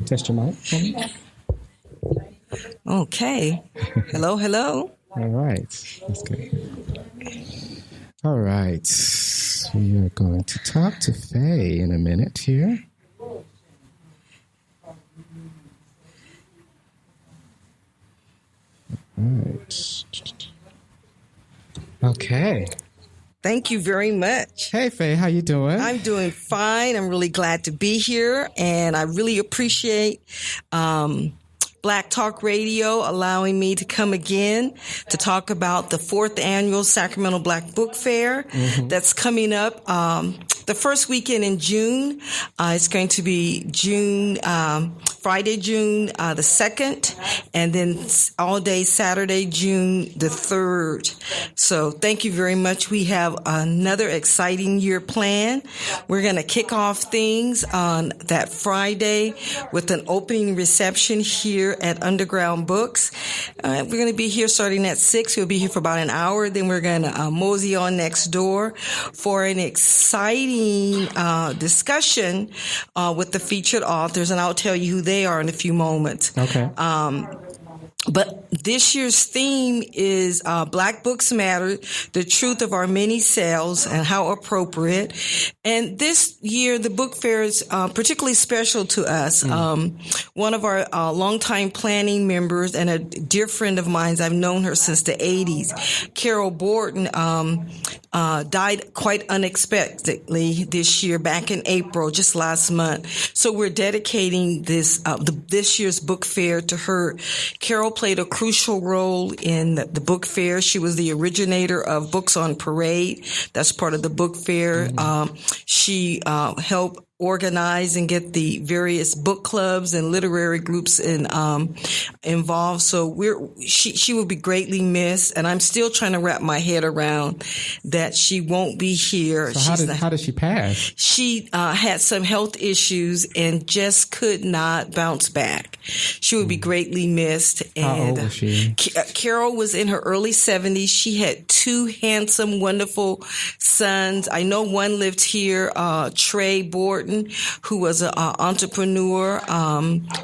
test your mic for me? Okay. Hello, hello. All right. That's good. All right. We are going to talk to Faye in a minute here. All right. Okay. Thank you very much. Hey, Faye, how you doing? I'm doing fine. I'm really glad to be here, and I really appreciate Black Talk Radio allowing me to come again to talk about the 4th annual Sacramento Black Book Fair that's coming up the first weekend in June. It's going to be Friday, June the 2nd, and then all day Saturday, June the 3rd. So thank you very much. We have another exciting year planned. We're going to kick off things on that Friday with an opening reception here at Underground Books. We're going to be here starting at 6. We'll be here for about an hour. Then we're going to mosey on next door for an exciting discussion with the featured authors, and I'll tell you who they are in a few moments. Okay. But this year's theme is Black Books Matter, the truth of our many selves and how appropriate. And this year, the book fair is particularly special to us. One of our longtime planning members and a dear friend of mine, I've known her since the 80s, Carol Borton, died quite unexpectedly this year, back in April, just last month. So we're dedicating this year's book fair to her. Carol played a crucial role in the book fair. She was the originator of Books on Parade. That's part of the book fair. She helped organize and get the various book clubs and literary groups involved. So she will be greatly missed, and I'm still trying to wrap my head around that she won't be here. So how did she pass? She had some health issues and just could not bounce back. She would be greatly missed. And how old was she? Carol was in her early 70s. She had 2 handsome, wonderful sons. I know one lived here, Trey Borton, who was an entrepreneur,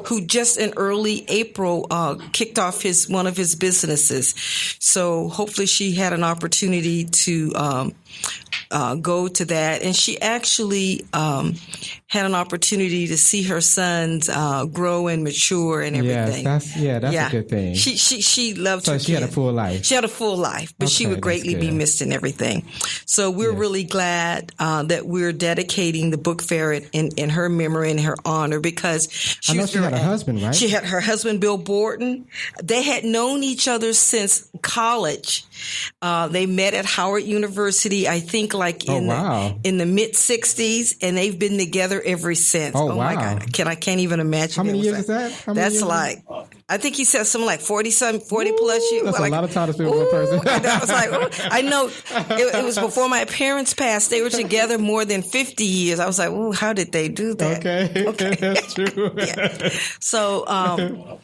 who just in early April kicked off one of his businesses. So hopefully she had an opportunity to go to that, and she actually had an opportunity to see her sons grow and mature and everything. That's a good thing. She loved her So she had a kids. full life. She had a full life, but she would greatly be missed in everything. So we're really glad that we're dedicating the book fair in her memory and her honor, because I know she had a husband, right? She had her husband, Bill Borton. They had known each other since college. They met at Howard University, I think, like in the mid 60s, and they've been together ever since. Oh, wow. My God. I can't even imagine. How many years is that? That's like, I think he said something like 40 plus years. That's a lot of time to spend with one person. I was like, I know it was before my parents passed. They were together more than 50 years. I was like, oh, how did they do that? Okay. That's true. Yeah. So,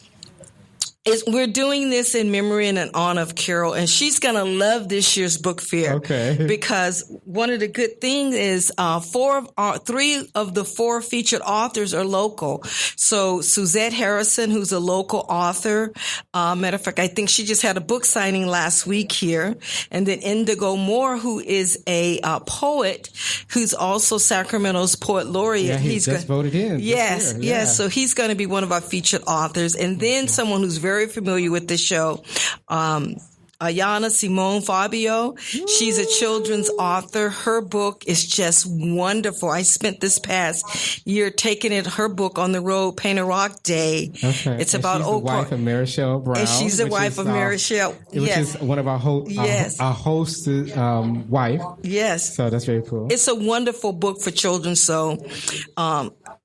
we're doing this in memory and in honor of Carol, and she's going to love this year's book fair. Okay. Because one of the good things is 3 of the 4 featured authors are local. So Suzette Harrison, who's a local author, matter of fact, I think she just had a book signing last week here. And then Indigo Moore, who is a poet, who's also Sacramento's poet laureate. Yeah, he just voted in. Yes. So he's going to be one of our featured authors. And then someone who's very familiar with the show, Ayana Simone Fabio. She's a children's author. Her book is just wonderful. I spent this past year taking her book on the road, Paint a Rock Day. Okay. It's about she's the wife of Marichelle Brown. And she's the wife of Marichelle. Which is one of our host's wife. Yes. So that's very cool. It's a wonderful book for children. So,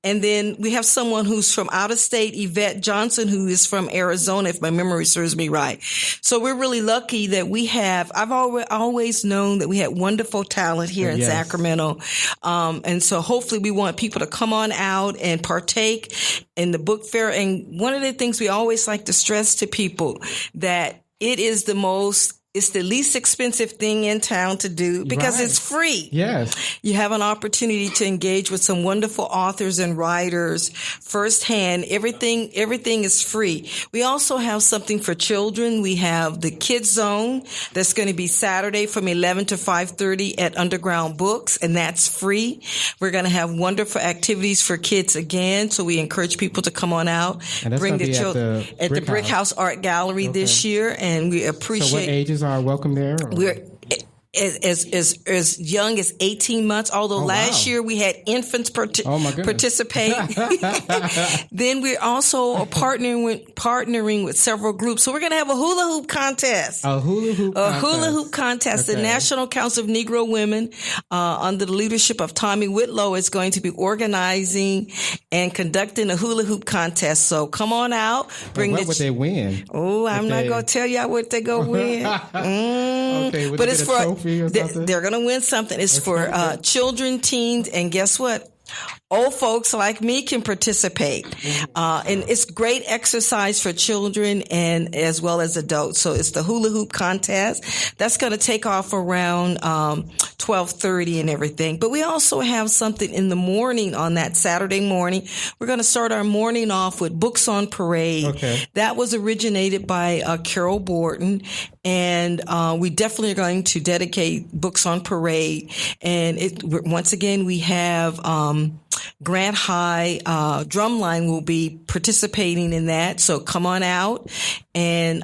and then we have someone who's from out of state, Yvette Johnson, who is from Arizona, if my memory serves me right. So we're really lucky that we have. I've always known that we had wonderful talent here in Sacramento. And so hopefully we want people to come on out and partake in the book fair. And one of the things we always like to stress to people that it is the most It's the least expensive thing in town to do because it's free. Yes. You have an opportunity to engage with some wonderful authors and writers firsthand. Everything is free. We also have something for children. We have the Kids Zone that's going to be Saturday from 11 to 5:30 at Underground Books, and that's free. We're going to have wonderful activities for kids again, so we encourage people to come on out, bring the children at the Brick House Art Gallery this year, and we appreciate. So what ages are welcome there? Or? We're as young as 18 months, although last year we had infants participate. Then we're also partnering with several groups. So we're going to have a hula hoop contest. A hula hoop contest. Okay. The National Council of Negro Women, under the leadership of Tommy Whitlow, is going to be organizing and conducting a hula hoop contest. So come on out. What would they win? Oh, I'm not going to tell y'all what they go win. Okay, but it's for they're going to win something. It's for children, teens, and guess what? Old folks like me can participate. And it's great exercise for children and as well as adults. So it's the hula hoop contest. That's going to take off around 12:30 and everything. But we also have something in the morning on that Saturday morning. We're going to start our morning off with Books on Parade. Okay. That was originated by Carol Borton. And we definitely are going to dedicate Books on Parade. And once again, we have Grant High Drumline will be participating in that. So come on out and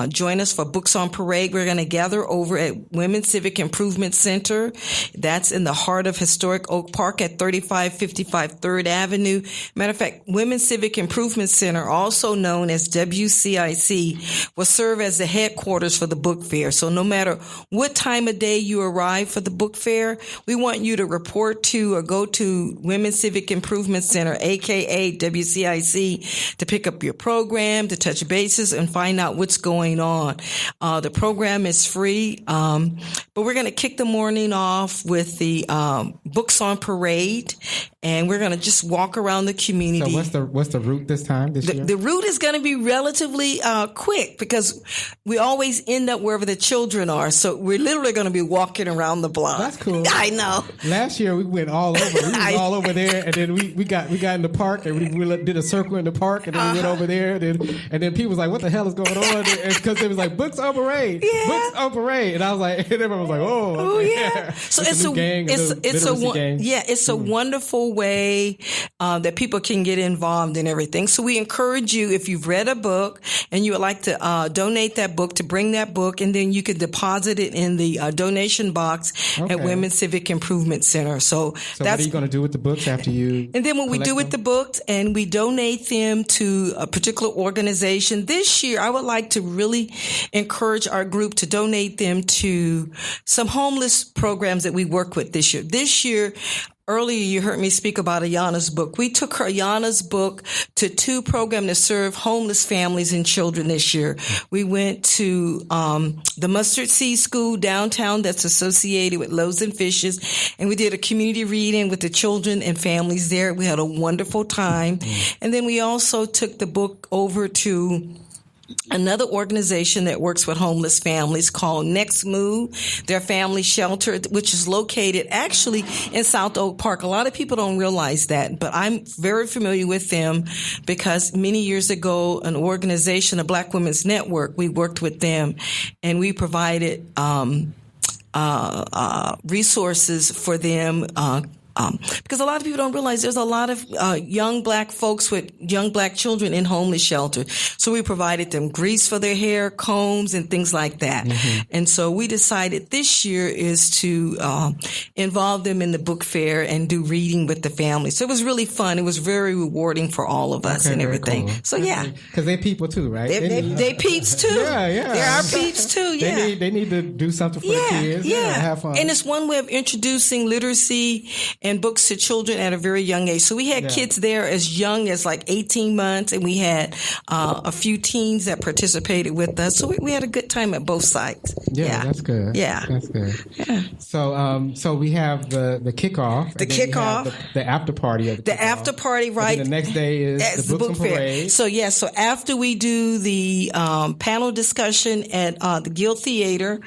join us for Books on Parade. We're going to gather over at Women's Civic Improvement Center. That's in the heart of historic Oak Park at 3555 3rd Avenue. Matter of fact, Women's Civic Improvement Center, also known as WCIC, will serve as the headquarters for the book fair. So no matter what time of day you arrive for the book fair, we want you to report to or go to Women's Civic Improvement Center, aka WCIC, to pick up your program, to touch bases, and find out what's going on. The program is free, but we're going to kick the morning off with the Books on Parade, and we're going to just walk around the community. So what's the route this time? This year? The route is going to be relatively quick because we always end up wherever the children are. So we're literally going to be walking around the block. That's cool. I know. Last year we went all over. We was all over there, and then we got in the park, and we did a circle in the park, and then we went over there, and then people was like, "What the hell is going on?" Because it was like Books on Parade, Books on Parade, and I was like, and everyone was like, "Oh, okay. Yeah." So it's a wonderful way that people can get involved in everything. So we encourage you, if you've read a book and you would like to donate that book, to bring that book, and then you can deposit it in the donation box at Women's Civic Improvement Center. So that's what are you going to do with the books after you? And then what we do with the books, and we donate them to a particular organization. This year, I would like to really encourage our group to donate them to some homeless programs that we work with this year. This year, earlier, you heard me speak about Ayana's book. We took Ayana's book to 2 programs to serve homeless families and children this year. We went to the Mustard Seed School downtown that's associated with Loaves and Fishes, and we did a community reading with the children and families there. We had a wonderful time. And then we also took the book over to another organization that works with homeless families called Next Move, their family shelter, which is located actually in South Oak Park. A lot of people don't realize that, but I'm very familiar with them because many years ago, an organization, a Black Women's Network, we worked with them and we provided resources for them, because a lot of people don't realize there's a lot of young Black folks with young Black children in homeless shelter. So we provided them grease for their hair, combs, and things like that. And so we decided this year is to involve them in the book fair and do reading with the family. So it was really fun. It was very rewarding for all of us and everything. Cool. So yeah, because they people too, right? They peeps too. Yeah. They're our peeps too. Yeah, they need to do something for the kids. Yeah, have fun. And it's one way of introducing literacy and books to children at a very young age. So we had kids there as young as like 18 months, and we had a few teens that participated with us. So we had a good time at both sites. Yeah, that's good. Yeah. That's good. Yeah. So we have the kickoff. The kickoff. The after party. The after party, right. The next day is the book parade. So, so after we do the panel discussion at the Guild Theater,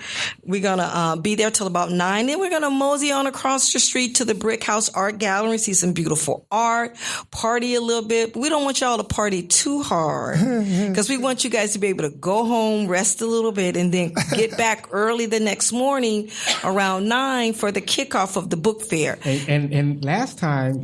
we're going to be there till about 9. Then we're going to mosey on across the street to the Brick House Art Gallery, see some beautiful art, party a little bit. But we don't want y'all to party too hard because we want you guys to be able to go home, rest a little bit, and then get back early the next morning around 9 for the kickoff of the book fair. And last time,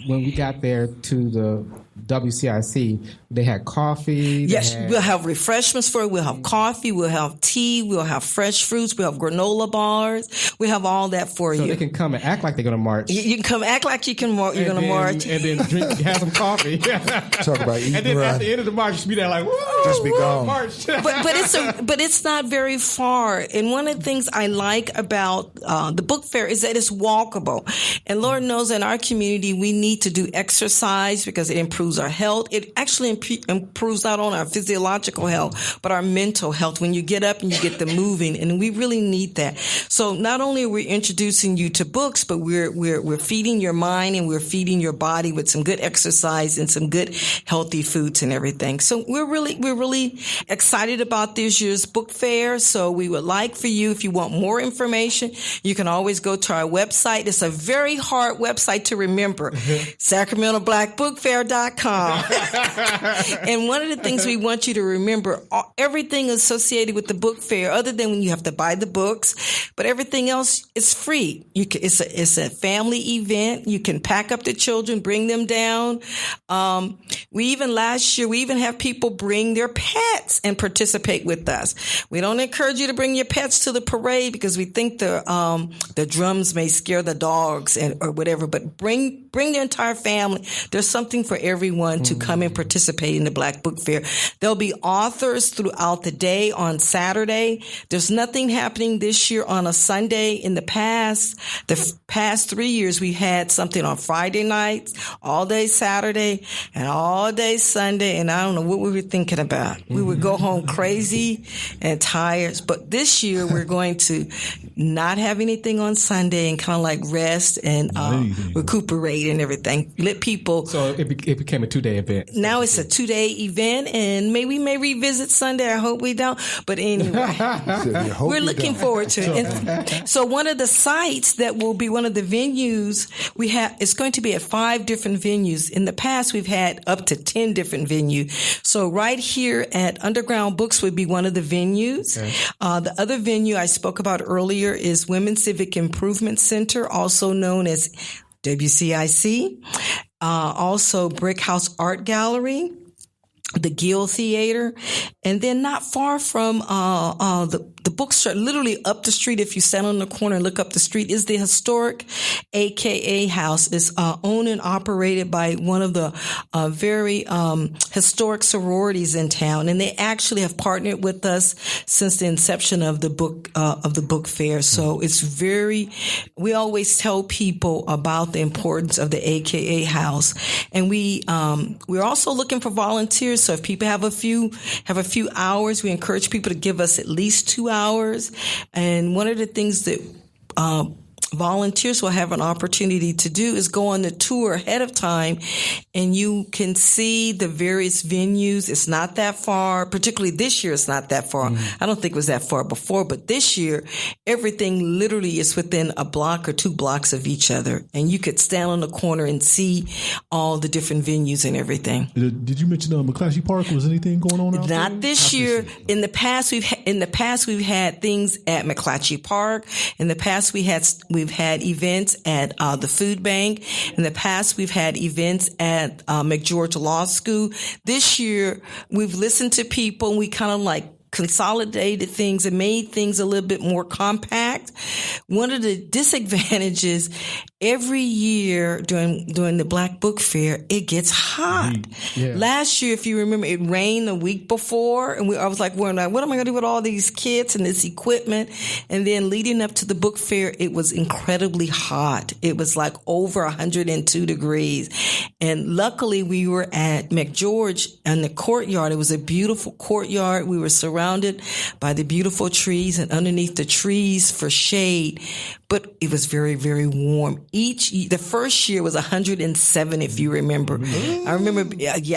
when we got there to the WCIC, they had coffee. Yes, we'll have refreshments for it. We'll have coffee. We'll have tea. We'll have fresh fruits. We'll have granola bars. We have all that for you. So they can come and act like they're going to march. You can come act like you're going to march. And then have some coffee. Talk about eating. And then at the end of the march, just be there like, whoa, just be gone. March. but it's not very far. And one of the things I like about the book fair is that it's walkable. And Lord knows in our community, we need to do exercise because it improves our health. It actually improves not only our physiological health, but our mental health when you get up and you get the moving. And we really need that. So not only are we introducing you to books, but we're feeding your mind and we're feeding your body with some good exercise and some good healthy foods and everything. So we're really excited about this year's book fair. So we would like for you, if you want more information, you can always go to our website. It's a very hard website to remember. SacramentoBlackBookFair.com. And one of the things we want you to remember, everything associated with the book fair, other than when you have to buy the books, but everything else is free. It's a family event. You can pack up the children, bring them down. Last year, we even have people bring their pets and participate with us. We don't encourage you to bring your pets to the parade because we think the drums may scare the dogs or whatever, but bring the entire family. There's something for everyone to come and participate in the Black Book Fair. There'll be authors throughout the day on Saturday. There's nothing happening this year on a Sunday. In the past 3 years, we had something on Friday nights, all day Saturday, and all day Sunday. And I don't know what we were thinking about. We would go home crazy and tired. But this year, we're going to not have anything on Sunday and kind of like rest and recuperate and everything. Let people. So it became a 2-day event. Now it's a 2-day event, and we may revisit Sunday. I hope we don't. But anyway, we're looking forward to it. And so one of the sites that will be one of the venues we have, it's going to be at 5 different venues. In the past, we've had up to 10 different venues. So right here at Underground Books would be one of the venues. Okay. The other venue I spoke about earlier is Women's Civic Improvement Center, also known as WCIC. Also Brick House Art Gallery, the Guild Theater, and then not far from the bookstore, literally up the street, if you stand on the corner and look up the street, is the historic AKA house. It's owned and operated by one of the very historic sororities in town, and they actually have partnered with us since the inception of the book fair. So it's we always tell people about the importance of the AKA house, and we're also looking for volunteers. So if people have a few hours, we encourage people to give us at least 2 hours. And one of the things that volunteers will have an opportunity to do is go on the tour ahead of time, and you can see the various venues. It's not that far, particularly this year. It's not that far. I don't think it was that far before, but this year, everything literally is within a block or 2 blocks of each other, and you could stand on the corner and see all the different venues and everything. Did you mention McClatchy Park? Was anything going on out there? Not this year. In the past, we've had things at McClatchy Park. In the past, we've had events at the food bank. In the past, we've had events at McGeorge Law School. This year, we've listened to people, and we kind of like consolidated things and made things a little bit more compact. One of the disadvantages every year during the Black Book Fair, it gets hot. Yeah. Last year, if you remember, it rained the week before, and I was like, what am I going to do with all these kits and this equipment? And then leading up to the book fair, it was incredibly hot. It was like over 102 degrees. And luckily, we were at McGeorge in the courtyard. It was a beautiful courtyard. We were surrounded by the beautiful trees, and underneath the trees for shade. But it was very, very warm. The first year was 107, if you remember. Mm-hmm.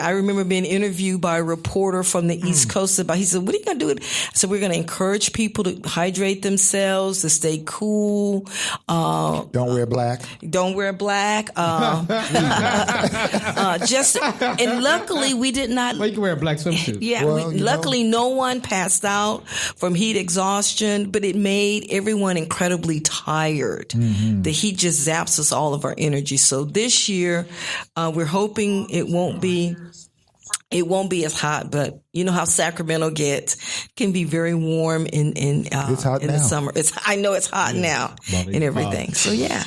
I remember being interviewed by a reporter from the East Coast about. He said, "What are you going to do?" I said, "We're going to encourage people to hydrate themselves, to stay cool. Don't wear black. Don't wear black. And luckily we did not. Well, you can wear a black swimsuit. Yeah. Luckily, no one passed out from heat exhaustion, but it made everyone incredibly tired. Mm-hmm. The heat just zaps us all of our energy. So this year, we're hoping it won't be as hot, but you know how Sacramento can be very warm in the summer. I know it's hot now and everything. So yeah.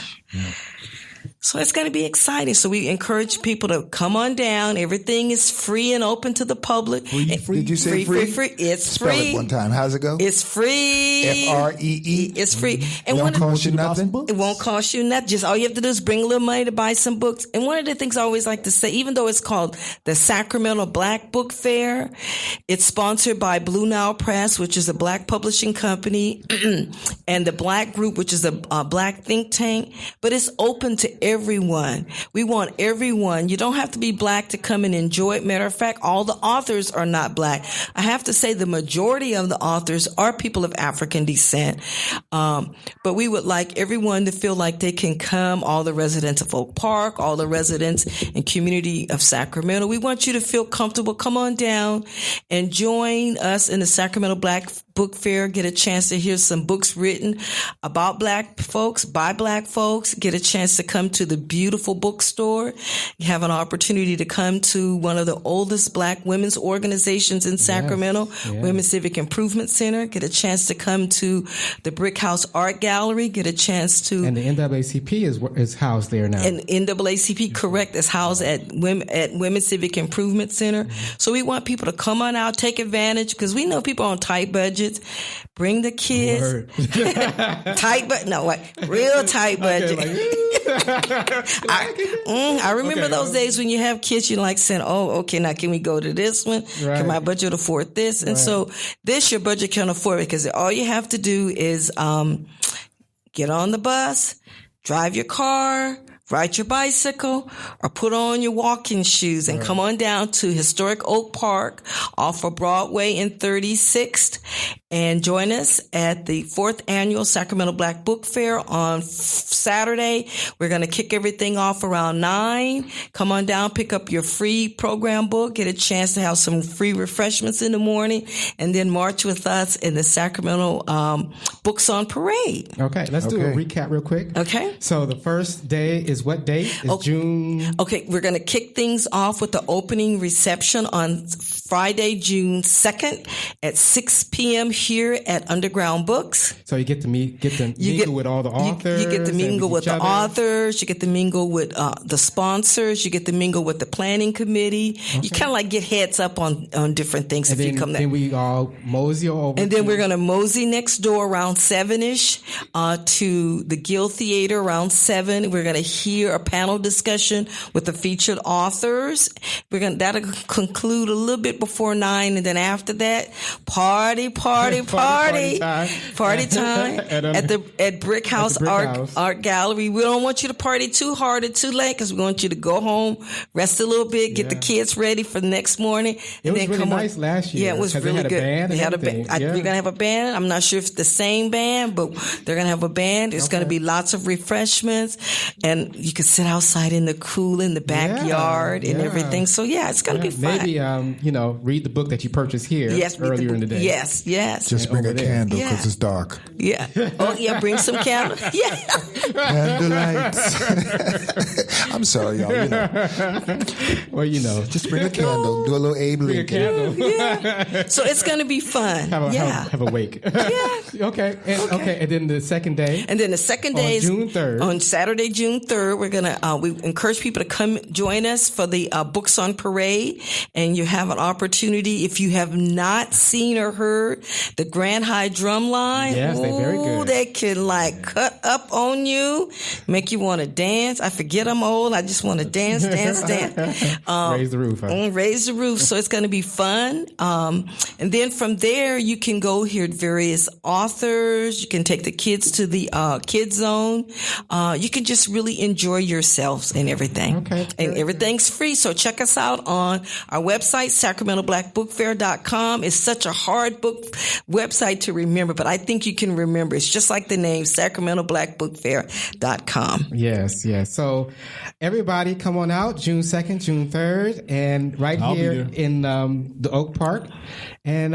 So it's going to be exciting. So we encourage people to come on down. Everything is free and open to the public. Free? Did you say free? Free. It's Spell free. It one time. How's it go? It's free. FREE. It's free. And it won't cost you nothing? It won't cost you nothing. Just all you have to do is bring a little money to buy some books. And one of the things I always like to say, even though it's called the Sacramento Black Book Fair, it's sponsored by Blue Nile Press, which is a black publishing company, and the Black Group, which is a black think tank. But it's open to everyone. We want everyone. You don't have to be black to come and enjoy it. Matter of fact, all the authors are not black. I have to say the majority of the authors are people of African descent. But we would like everyone to feel like they can come, all the residents of Oak Park, all the residents and community of Sacramento. We want you to feel comfortable. Come on down and join us in the Sacramento Black Book Fair. Get a chance to hear some books written about black folks, by black folks. Get a chance to come to the beautiful bookstore. You have an opportunity to come to one of the oldest black women's organizations in Sacramento, Women's Civic Improvement Center. Get a chance to come to the Brick House Art Gallery. Get a chance to... And the NAACP is housed there now. And NAACP, correct, is housed at Women's Civic Improvement Center. So we want people to come on out, take advantage, because we know people are on tight budgets. Bring the kids. Real tight budget. I remember those days when you have kids, you're like saying, "Oh, okay, now can we go to this one? Right. Can my budget afford this?" And so this your budget can afford it, because all you have to do is get on the bus, drive your car, ride your bicycle, or put on your walking shoes and come on down to historic Oak Park off of Broadway and 36th and join us at the 4th annual Sacramento Black Book Fair on Saturday. We're going to kick everything off around 9. Come on down, pick up your free program book, get a chance to have some free refreshments in the morning, and then march with us in the Sacramento Books on Parade. Okay, let's do a recap real quick. Okay. So the first day is what date? It's June. Okay, we're going to kick things off with the opening reception on Friday, June 2nd at 6 p.m. here at Underground Books. So you get to mingle with all the authors. You get to mingle with the authors. You get to mingle with the sponsors. You get to mingle with the planning committee. Okay. You kind of like get heads up on different things if you come there. Then we all mosey over. And then we're going to mosey next door around 7-ish to the Guild Theater around 7. We're going to hear a panel discussion with the featured authors. That'll conclude a little bit before 9, and then after that, party time at Brick House Art Gallery. We don't want you to party too hard or too late, because we want you to go home, rest a little bit, get the kids ready for the next morning. It was really nice last year. Yeah, it was really good. They had a band. We're gonna have a band. I'm not sure if it's the same band, but they're gonna have a band. There's gonna be lots of refreshments, and you can sit outside in the cool in the backyard and everything. So it's gonna be fun. Maybe read the book that you purchased here earlier in the day. Yes. Yes. Just bring a over there. candle Yeah. because it's dark. Yeah. Oh, yeah. Bring some candles. Yeah. Candlelights. I'm sorry, y'all. You know, Well, just bring a candle. Do a little Abe bring a Lincoln. candle. So it's going to be fun. Have a wake. Yeah. Okay. And then the second day. And then the second day is June 3rd. On Saturday, June 3rd, we're gonna we encourage people to come join us for the Books on Parade, and you have an opportunity if you have not seen or heard the Grand High Drumline. Yes, they're very good. They can cut up on you, make you want to dance. I forget I'm old. I just want to dance. Raise the roof. Huh? Raise the roof. So it's going to be fun. And then from there, you can go hear various authors. You can take the kids to the Kids Zone. You can just really enjoy yourselves and everything. Okay. And everything's free. So check us out on our website, SacramentoBlackBookFair.com. It's such a hard book website to remember, but I think you can remember. It's just like the name, SacramentoBlackBookFair.com. Yes. So everybody come on out June 2nd, June 3rd, and I'll be here there. in the Oak Park. And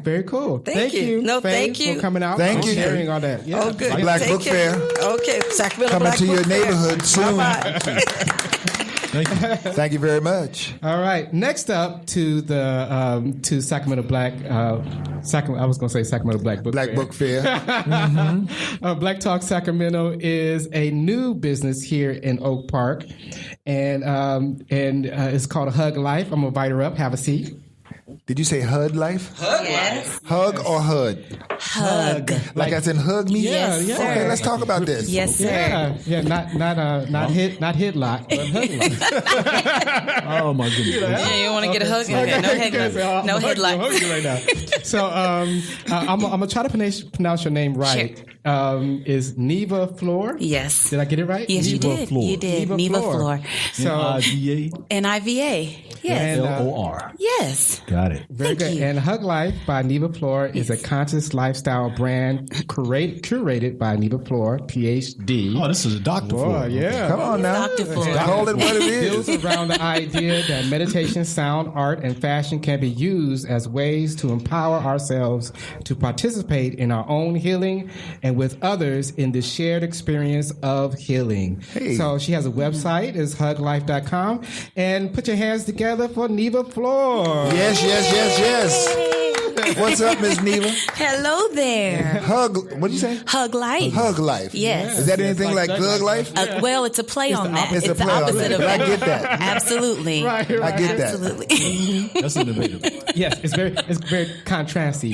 very cool. Thank you. No, Faye, thank you for coming out. Thank and you. sharing all that. Yeah. Oh, good. Black Take Book care. Fair. Okay, Sacramento Coming Black to your Book Fair. neighborhood soon. Bye-bye. Thank you. Thank you very much. All right. Next up to the to Sacramento Black. I was going to say Sacramento Black Book Black Fair. Book Fair. Black Talk Sacramento is a new business here in Oak Park, and it's called Huglife. I'm gonna invite her up. Have a seat. Did you say HUD life? Yes. Hug or HUD? Hug. Like as in hug me? Yes, yeah. Okay, let's talk about this. Yes, sir. Yeah. Not hit lock, but Huglife. Oh my goodness. Yeah, you want to get a hug? Okay, no headlock. No headlock. Right now. So I'm gonna try to pronounce your name right. Sure. Is Niva Flor? Yes. Did I get it right? Yes, you Niva did. Flor. You did. Niva Niva Flor. Flor. So Niva N-I-V-A. Yes. And, L-O-R. Yes. Got it. very Thank good. you. And Huglife by Niva Flor is a conscious lifestyle brand curated by Niva Flor, Ph.D. Oh, this is a doctor. Oh, yeah. Come on now. Dr. Flor. Call it what it Builds is. around the idea that meditation, sound, art, and fashion can be used as ways to empower ourselves to participate in our own healing and with others in the shared experience of healing. Hey. So she has a website, is huglife.com. And put your hands together for Niva Flor. Yes. What's up, Miss Neva? Hello there. Hug. What did you say? Hug life. Hug life. Yes. Is that anything like Thug Life? Well, it's a play on that. It's a the play on opposite it, of but I that. get that. Absolutely. Right. I get that. Absolutely. That's innovative. Yes, it's very contrasty.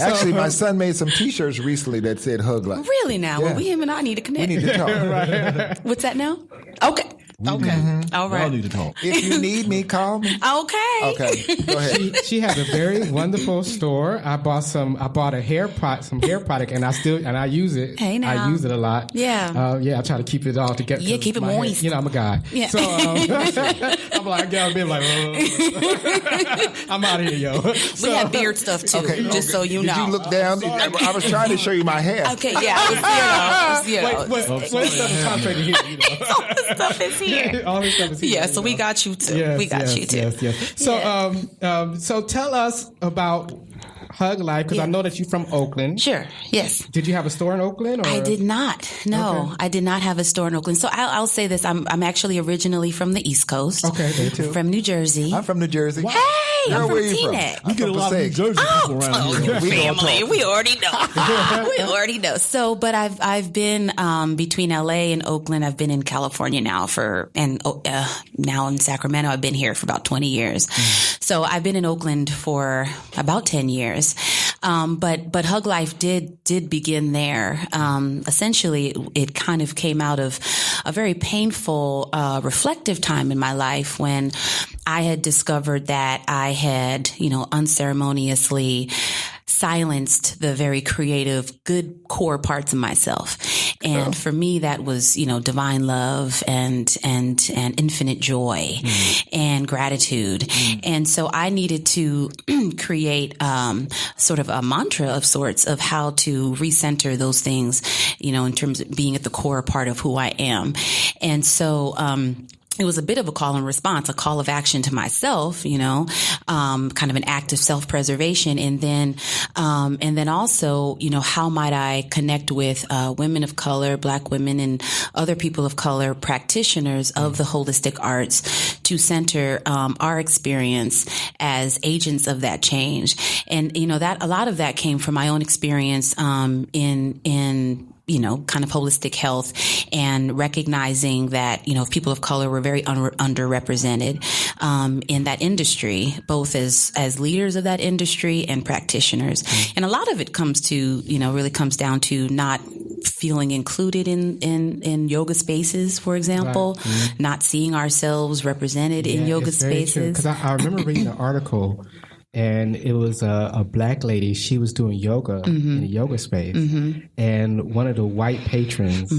Actually, my son made some T-shirts recently that said Hug Life. Really now? Yeah. Well, him and I need to We connect. need to talk. What's that now? Okay. All We all right. need to talk. If you need me, call me. Okay. Okay, go ahead. She has a very wonderful store. I bought some hair product, and I use it. Hey, now. I use it a lot. Yeah. I try to keep it all together. Yeah, keep it my hair- moist. I'm a guy. Yeah. So I'm like, I'll be like, I'm out of here, yo. We have beard stuff too, just so you Did know. you look down? I was trying to show you my hair. Okay, yeah, it's Wait, stuff is concentrated here. all the stuff is here. All this stuff is here. Yeah, so we got you too. Yes, we got you too. Yes. So, so tell us about Huglife, because I know that you're from Oakland. Sure. Yes. Did you have a store in Oakland? Or? I did not. No, Okay. I did not have a store in Oakland. So I'll say this: I'm actually originally from the East Coast. Okay, me too. From New Jersey. I'm from New Jersey. Hey, Girl, I'm from where you from? Teaneck. I'm You get a from lot of New Passaic. Jersey people around here. We gonna Family, talk. we already know. We already know. So, but I've been between LA and Oakland. I've been in California now now in Sacramento. I've been here for about 20 years. So I've been in Oakland for about 10 years. But Huglife did begin there. Essentially, it kind of came out of a very painful, reflective time in my life when I had discovered that I had, unceremoniously silenced the very creative, good core parts of myself. And for me, that was, divine love and infinite joy and gratitude. And so I needed to create, sort of a mantra of sorts of how to recenter those things, in terms of being at the core part of who I am. And so, it was a bit of a call and response, a call of action to myself, kind of an act of self-preservation. And then also, how might I connect with women of color, Black women and other people of color, practitioners of the holistic arts to center our experience as agents of that change. And, that a lot of that came from my own experience in kind of holistic health and recognizing that, people of color were very underrepresented in that industry, both as leaders of that industry and practitioners. And a lot of it comes to, really comes down to not feeling included in yoga spaces, for example, not seeing ourselves represented in yoga spaces. Because I remember reading an article, and it was a Black lady. She was doing yoga in a yoga space, and one of the white patrons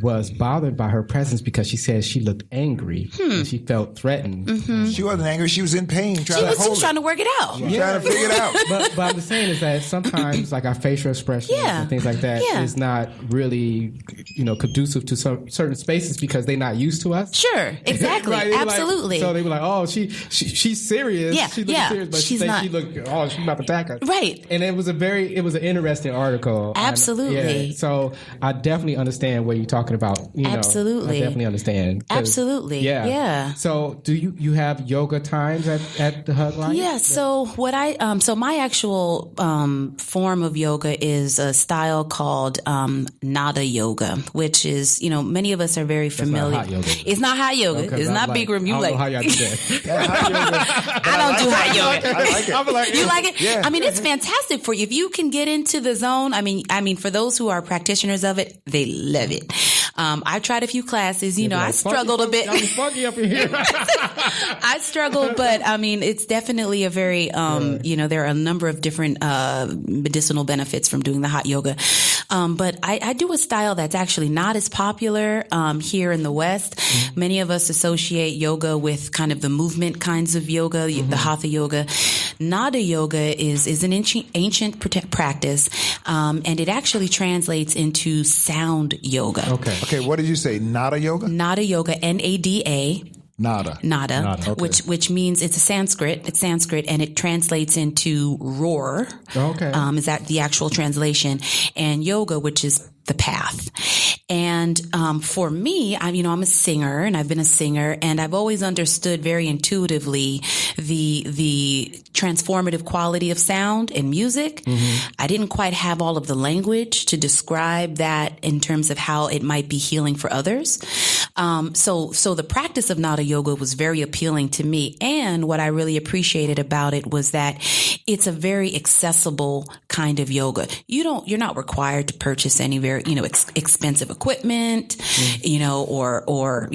was bothered by her presence because she said she looked angry and she felt threatened. She wasn't angry. She was in pain. She was trying to work it out. Trying to figure it out. But I'm just saying is that sometimes like our facial expressions and things like that is not really, conducive to some certain spaces because they're not used to us. Sure, exactly, right? Absolutely. So they were like, "Oh, she's serious. Yeah, she looks serious, but she's not. She looked, oh, she's about to attack us." Right. And it was an interesting article. Absolutely. So I definitely understand what you're talking about. Absolutely. I definitely understand. Absolutely. Yeah. So do you have yoga times at the Huglife? Yeah. So what so my actual form of yoga is a style called Nada yoga, which is, many of us are very familiar. Not hot yoga. It's not hot yoga. Okay, it's not big room. You I don't like know how y'all do that. I don't do hot yoga. I like it. I'm like, You like it? Yeah. I mean, it's fantastic for you. If you can get into the zone, I mean, for those who are practitioners of it, they love it. I've tried a few classes, I struggled a bit. Funky up in here. I struggled, but I mean, it's definitely a very, there are a number of different medicinal benefits from doing the hot yoga. But I do a style that's actually not as popular here in the West. Mm-hmm. Many of us associate yoga with kind of the movement kinds of yoga, the hatha yoga. Nada yoga is an ancient practice, and it actually translates into sound yoga. Okay, what did you say? Nada yoga? Nada yoga, Nada. Nada. Okay. Which means it's Sanskrit, and it translates into roar. Okay. Is that the actual translation? And yoga, which is the path. And for me, I'm a singer, and I've been a singer, and I've always understood very intuitively the transformative quality of sound and music. Mm-hmm. I didn't quite have all of the language to describe that in terms of how it might be healing for others. So the practice of Nada yoga was very appealing to me. And what I really appreciated about it was that it's a very accessible kind of yoga. You're not required to purchase any very, expensive equipment, or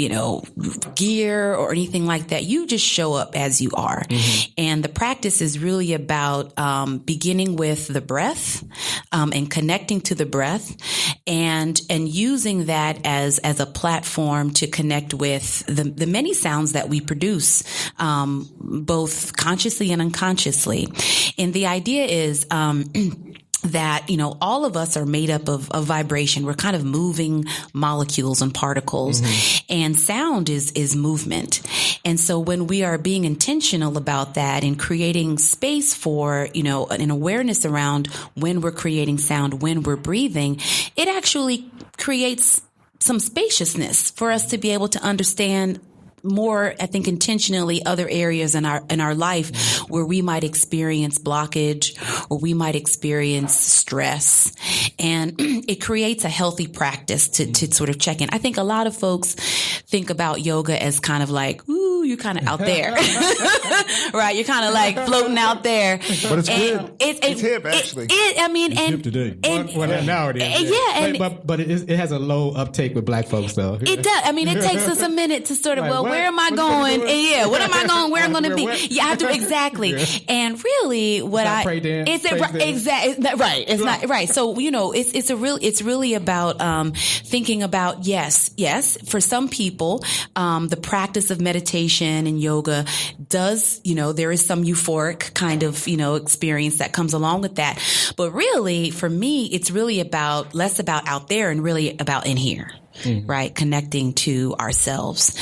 gear or anything like that. You just show up as you are. Mm-hmm. And the practice is really about, beginning with the breath, and connecting to the breath and using that as a platform to connect with the many sounds that we produce, both consciously and unconsciously. And the idea is, that, all of us are made up of vibration. We're kind of moving molecules and particles, mm-hmm. and sound is movement. And so when we are being intentional about that and creating space for, an awareness around when we're creating sound, when we're breathing, it actually creates some spaciousness for us to be able to understand more, I think, intentionally other areas in our life where we might experience blockage or we might experience stress. And it creates a healthy practice to sort of check in. I think a lot of folks think about yoga as kind of like, ooh, you're kind of out there. Right? You're kind of like floating out there. But it's good. It's hip, actually. It's hip today. Now it is. But it has a low uptake with Black folks, though. It does. It takes us a minute to sort of, where am I going? What am I going? Where I'm going to be? Yeah, I have to exactly. Yeah. And really, what it's right. It's not right. So it's really about thinking about yes. For some people, the practice of meditation and yoga does there is some euphoric kind of experience that comes along with that. But really, for me, it's really about less about out there and really about in here. right? Connecting to ourselves,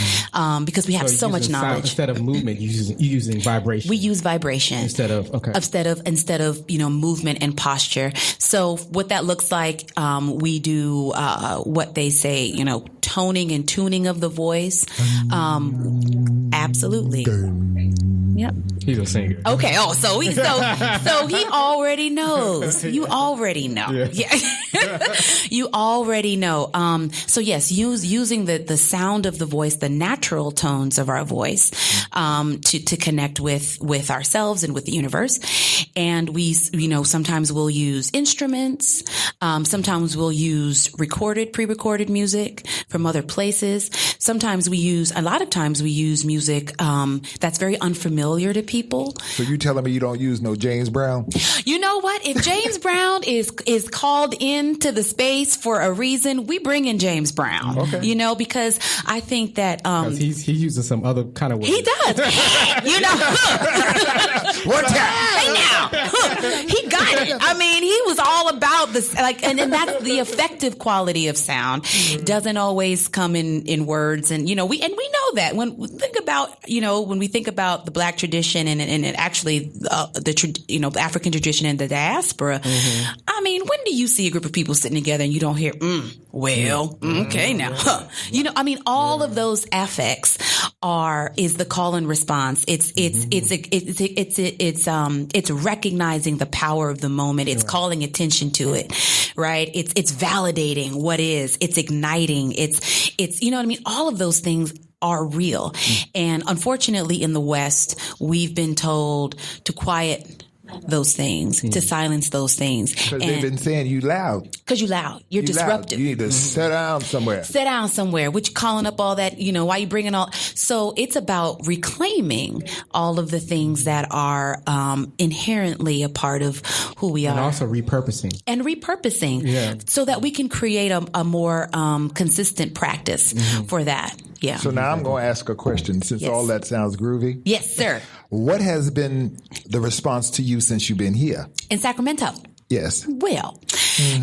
because we have so much using sound knowledge. instead of movement. You're using vibration. We use vibration instead of movement and posture. So what that looks like, we do what they say, toning and tuning of the voice. Absolutely. Yep. He's a singer. Okay. Oh, so he already knows. You already know. Yeah. You already know. So yes, using the sound of the voice, the natural tones of our voice, to connect with ourselves and with the universe. And we, sometimes we'll use instruments. Sometimes we'll use pre-recorded music from other places. A lot of times we use music, that's very unfamiliar to people. So you telling me you don't use no James Brown? You know what? If James Brown is called into the space for a reason, we bring in James Brown. Okay. Because I think that he uses some other kind of words. He does. One time. Hey now. He got it. I mean, he was all about this, and that's the effective quality of sound. It doesn't always come in words, and we know that when we think about the Black tradition and actually the African tradition and the diaspora. I mean, when do you see a group of people sitting together and you don't hear okay now, all of those affects is the call and response. It's recognizing the power of the moment. It's calling attention to it, right? It's validating what is. It's igniting. It's all of those things are real. And unfortunately in the West, we've been told to quiet those things, to silence those things. Because they've been saying you loud. Because you're loud. You're disruptive. You need to sit down somewhere. Sit down somewhere, which calling up all that, why you bringing all. So it's about reclaiming all of the things that are inherently a part of who we are. And also repurposing. So that we can create a more consistent practice for that. Yeah. So now I'm going to ask a question since all that sounds groovy. Yes, sir. What has been the response to you since you've been here? In Sacramento? Yes. Well,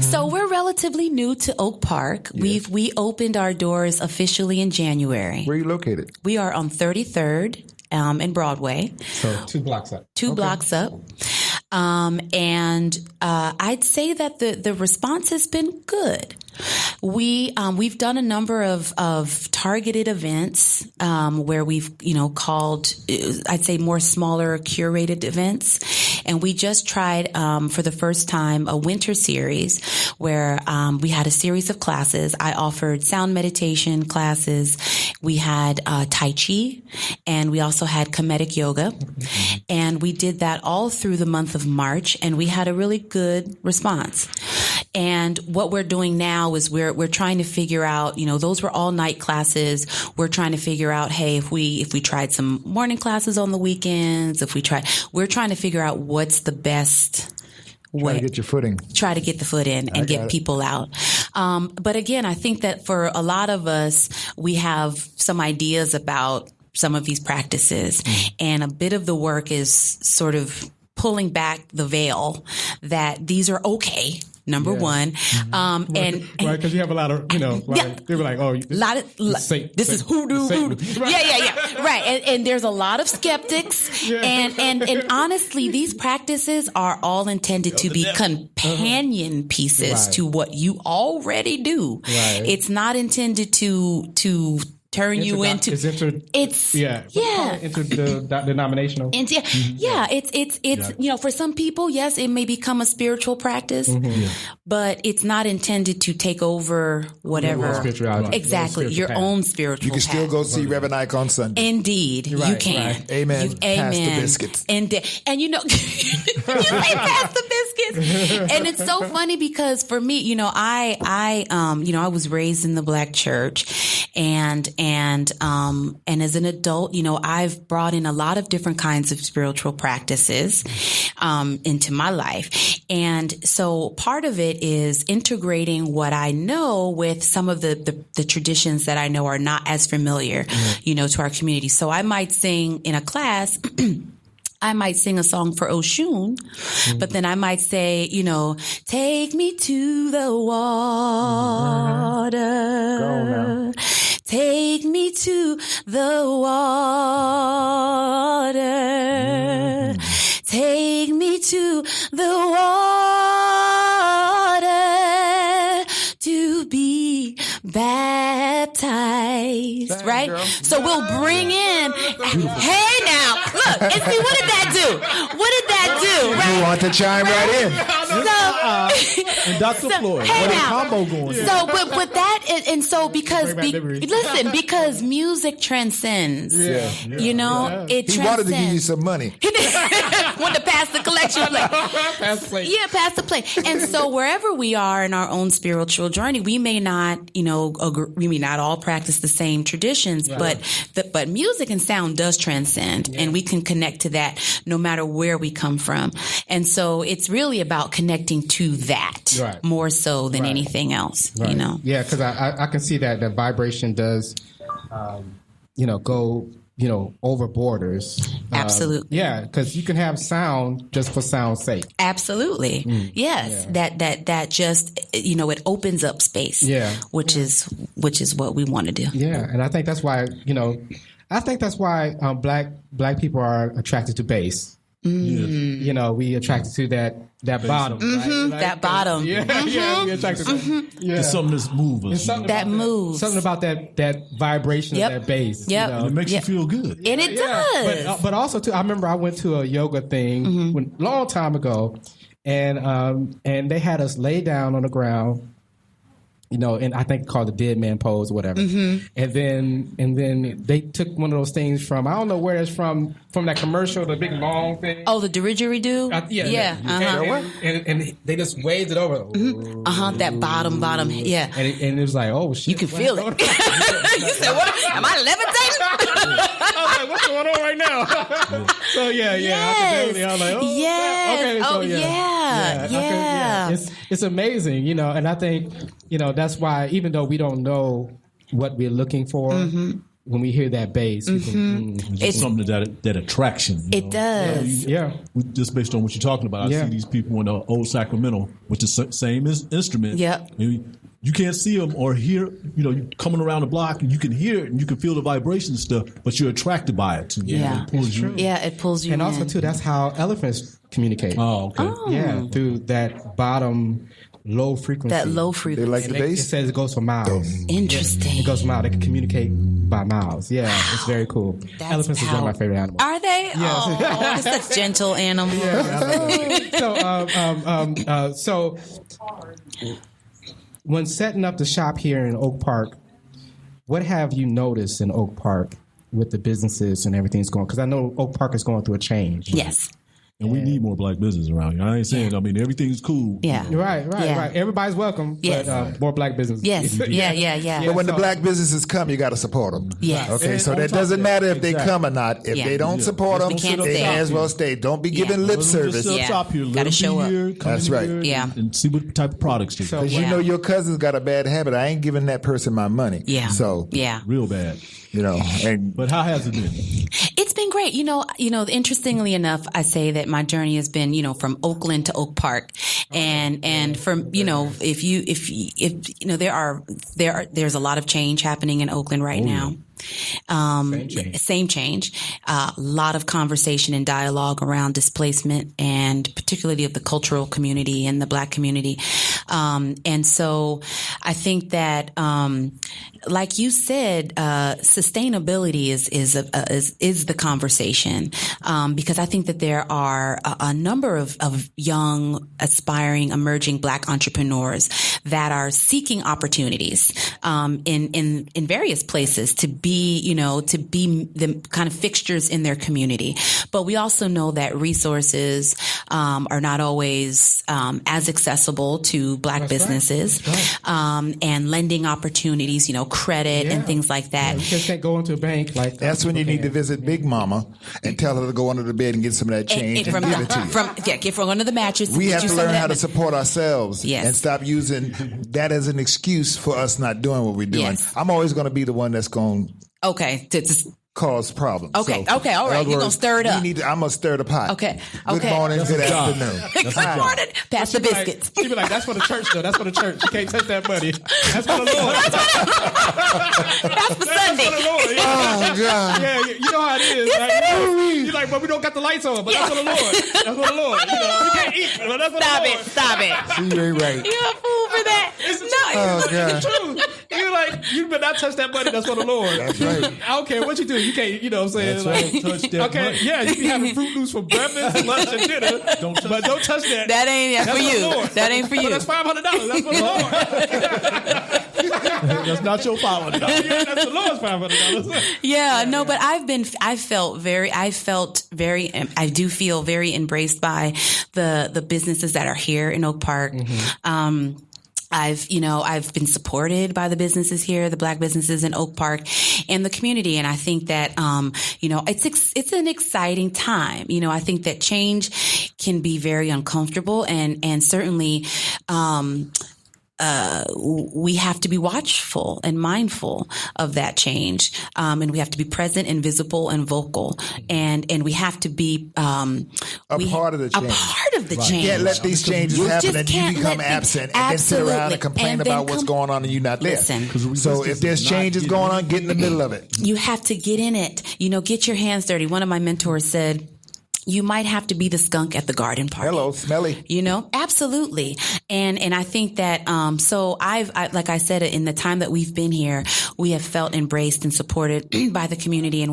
so we're relatively new to Oak Park. Yes. We opened our doors officially in January. Where are you located? We are on 33rd and Broadway. So 2 blocks up. Two blocks up. And I'd say that the response has been good. We've done a number of targeted events where we've called, I'd say, more smaller curated events, and we just tried for the first time a winter series where we had a series of classes. I offered sound meditation classes. We had Tai Chi, and we also had Kemetic yoga, and we did that all through the month of March, and we had a really good response. And what we're doing now is we're trying to figure out, those were all night classes. We're trying to figure out, hey, if we tried some morning classes on the weekends, we're trying to figure out what's the best way. Try to get your footing. Try to get the foot in and get people out. But again, I think that for a lot of us, we have some ideas about some of these practices, and a bit of the work is sort of pulling back the veil that these are okay. Number one, and right, because you have a lot of, they were like, oh, this is hoodoo. Yeah, right. And there's a lot of skeptics, and honestly, these practices are all intended to be companion pieces to what you already do. Right. It's not intended to turn you into interdenominational. It's for some people, yes, it may become a spiritual practice, but it's not intended to take over whatever. Exactly, your own spiritual. You can still go see Reverend Ike on Sunday. Indeed, you can. Right. Amen. Pass the biscuits. And you say pass the biscuits, and it's so funny because for me, I was raised in the Black church, and as an adult, I've brought in a lot of different kinds of spiritual practices into my life. And so part of it is integrating what I know with some of the traditions that I know are not as familiar, to our community. So I might sing in a class I might sing a song for Oshun, but then I might say, take me to the water. Take me to the water. Take me to the water to be baptized, right? Girl. So we'll bring in, hey now, look, and see, what did that do? What did that do, right? You want to chime right in? And Dr. Floyd, hey what a now. combo going. So with that, and so because, because music transcends, it He transcends. wanted to give you some money. He did. Wanted to pass the collection plate. Pass the plate. Yeah, pass the plate. And so wherever we are in our own spiritual journey, we may not, agree, we may not all practice the same traditions, but music and sound does transcend, and we can connect to that no matter where we come from. And so it's really about connecting to that more so than anything else, Yeah, because I can see that vibration does, go, over borders. Absolutely. Because you can have sound just for sound's sake. Absolutely. Yes. Yeah. That just, it opens up space. Yeah. Which is what we want to do. Yeah. And I think that's why, black people are attracted to bass. We attracted to that bottom. Mm-hmm. Right? That bottom. Yeah, we attracted to It's something that's moving. That moves. Something about that vibration of that bass. Yep. And it makes you feel good. And it does. But also, too, I remember I went to a yoga thing long time ago, and they had us lay down on the ground, and I think called the dead man pose or whatever. And then they took one of those things from, I don't know where it's from that commercial, the big long thing. Oh, the didgeridoo? Yeah. And they just waved it over. That bottom. Yeah. And it was like, oh, shit. You can feel it. You said, what? Am I levitating? I was like, what's going on right now? So, academically, I was like, oh, yes. okay. So, Yeah. It's amazing, and I think, that's why even though we don't know what we're looking for, when we hear that bass, we think, it's something that attraction. It does. Just based on what you're talking about, I see these people in the old Sacramento with the same instrument. Yep. You can't see them or hear, you coming around the block and you can hear it and you can feel the vibration and stuff, but you're attracted by it. It pulls you in. Yeah, it pulls you and in. Also, too, that's how elephants communicate. Oh, okay. Yeah, through that bottom low frequency. That low frequency. They like the bass? It says it goes for miles. Interesting. It goes for miles. They can communicate by miles. Yeah, it's very cool. Elephants is one of my favorite animals. Are they? Yes. Oh, they're such gentle animals. So when setting up the shop here in Oak Park, what have you noticed in Oak Park with the businesses and everything's going? Because I know Oak Park is going through a change. Yes. And we need more black business around here. I ain't saying, everything's cool. Yeah. Right. Everybody's welcome, but more black business. Yes. Yeah. But when the black businesses come, you got to support them. Yes. Okay, so that doesn't matter if they come or not. If they don't support them, they may as well stay. Don't be giving lip service. Stop here. Got to show up. That's right. And see what type of products you Because you know your cousin's got a bad habit. I ain't giving that person my money. Yeah. So real bad. But how has it been? It's been great. Interestingly enough, I say that my journey has been, from Oakland to Oak Park. And from, there's a lot of change happening in Oakland right now. Same change. A lot of conversation and dialogue around displacement and particularly of the cultural community and the black community. And so I think that, like you said, sustainability is the conversation. Because I think that there are a number of young, aspiring, emerging black entrepreneurs that are seeking opportunities, in various places to be the kind of fixtures in their community. But we also know that resources are not always as accessible to black businesses. And lending opportunities, credit and things like that. You just can't go into a bank like that. That's when you need to visit Big Mama and tell her to go under the bed and get some of that change and give it to you. Get from under the mattress. We have to learn how to support ourselves and stop using that as an excuse for us not doing what we're doing. Yes. I'm always going to be the one that's going. Okay, cause problems. Okay, So, okay, all right. You're going to stir it up. I'm going to stir the pot. Okay, Good morning, good afternoon. Good morning. Pass the biscuits. She be like, that's for the church, though. That's for the church. You can't touch that money. That's for the Lord. That's for Sunday. That's for the Lord. Yeah. Oh, God. Yeah, you know how it is. Yes, it is. You're like, but we don't got the lights on, but that's for the Lord. That's for the Lord. You know, we can't eat, but that's for the Lord. Stop it. You ain't right. You're a fool for that. It's the Oh, truth. God. It's the truth. You're like, you better not touch that money. That's for the Lord. That's right. I don't care what you do. You can't, you know what I'm saying? That's right. Touch that okay, money. yeah, you be having Fruit Loops for breakfast, lunch, and dinner. Don't touch that. That ain't That's for you. the Lord. That ain't for But you. that's $500. That's for the Lord. That's not your $500. Yeah, that's the Lord's $500. Yeah, no, but I do feel very embraced by the businesses that are here in Oak Park. Mm-hmm. I've been supported by the businesses here, the Black businesses in Oak Park and the community. And I think that, it's an exciting time. You know, I think that change can be very uncomfortable and certainly, we have to be watchful and mindful of that change. And we have to be present and visible and vocal. And we have to be, part of the change. A part of the change. You can't let these changes happen and you become absent and then sit around and complain about what's going on and you're not there. Listen. So if there's changes going on, get in the middle of it. You have to get in it. You know, get your hands dirty. One of my mentors said, you might have to be the skunk at the garden party. Hello, smelly. You know, absolutely. And I think that, so I've like I said, in the time that we've been here, we have felt embraced and supported by the community, and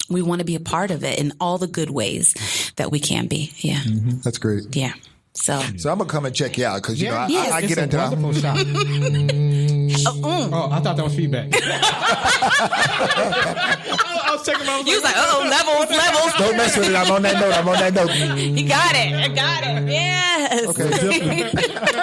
we want to be a part of it in all the good ways that we can be. Yeah. Mm-hmm. That's great. Yeah. So I'm going to come and check you out because, I get into a wonderful shop. Oh, I thought that was feedback. I was checking my. You was like, levels. Don't mess with it. I'm on that note. You got it. I got it. Yes. Okay.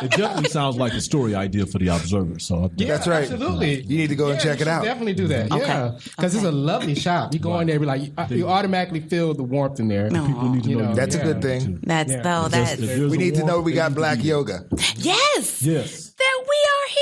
It definitely sounds like a story idea for the observer. So that's right. Absolutely. You need to go and check it out. Definitely do that. Okay. Yeah. Because it's a lovely shop. You go in there, be like, you automatically feel the warmth in there. people need to know. That's a good thing. That's We need to know we got Black yoga. Yes. That we are here.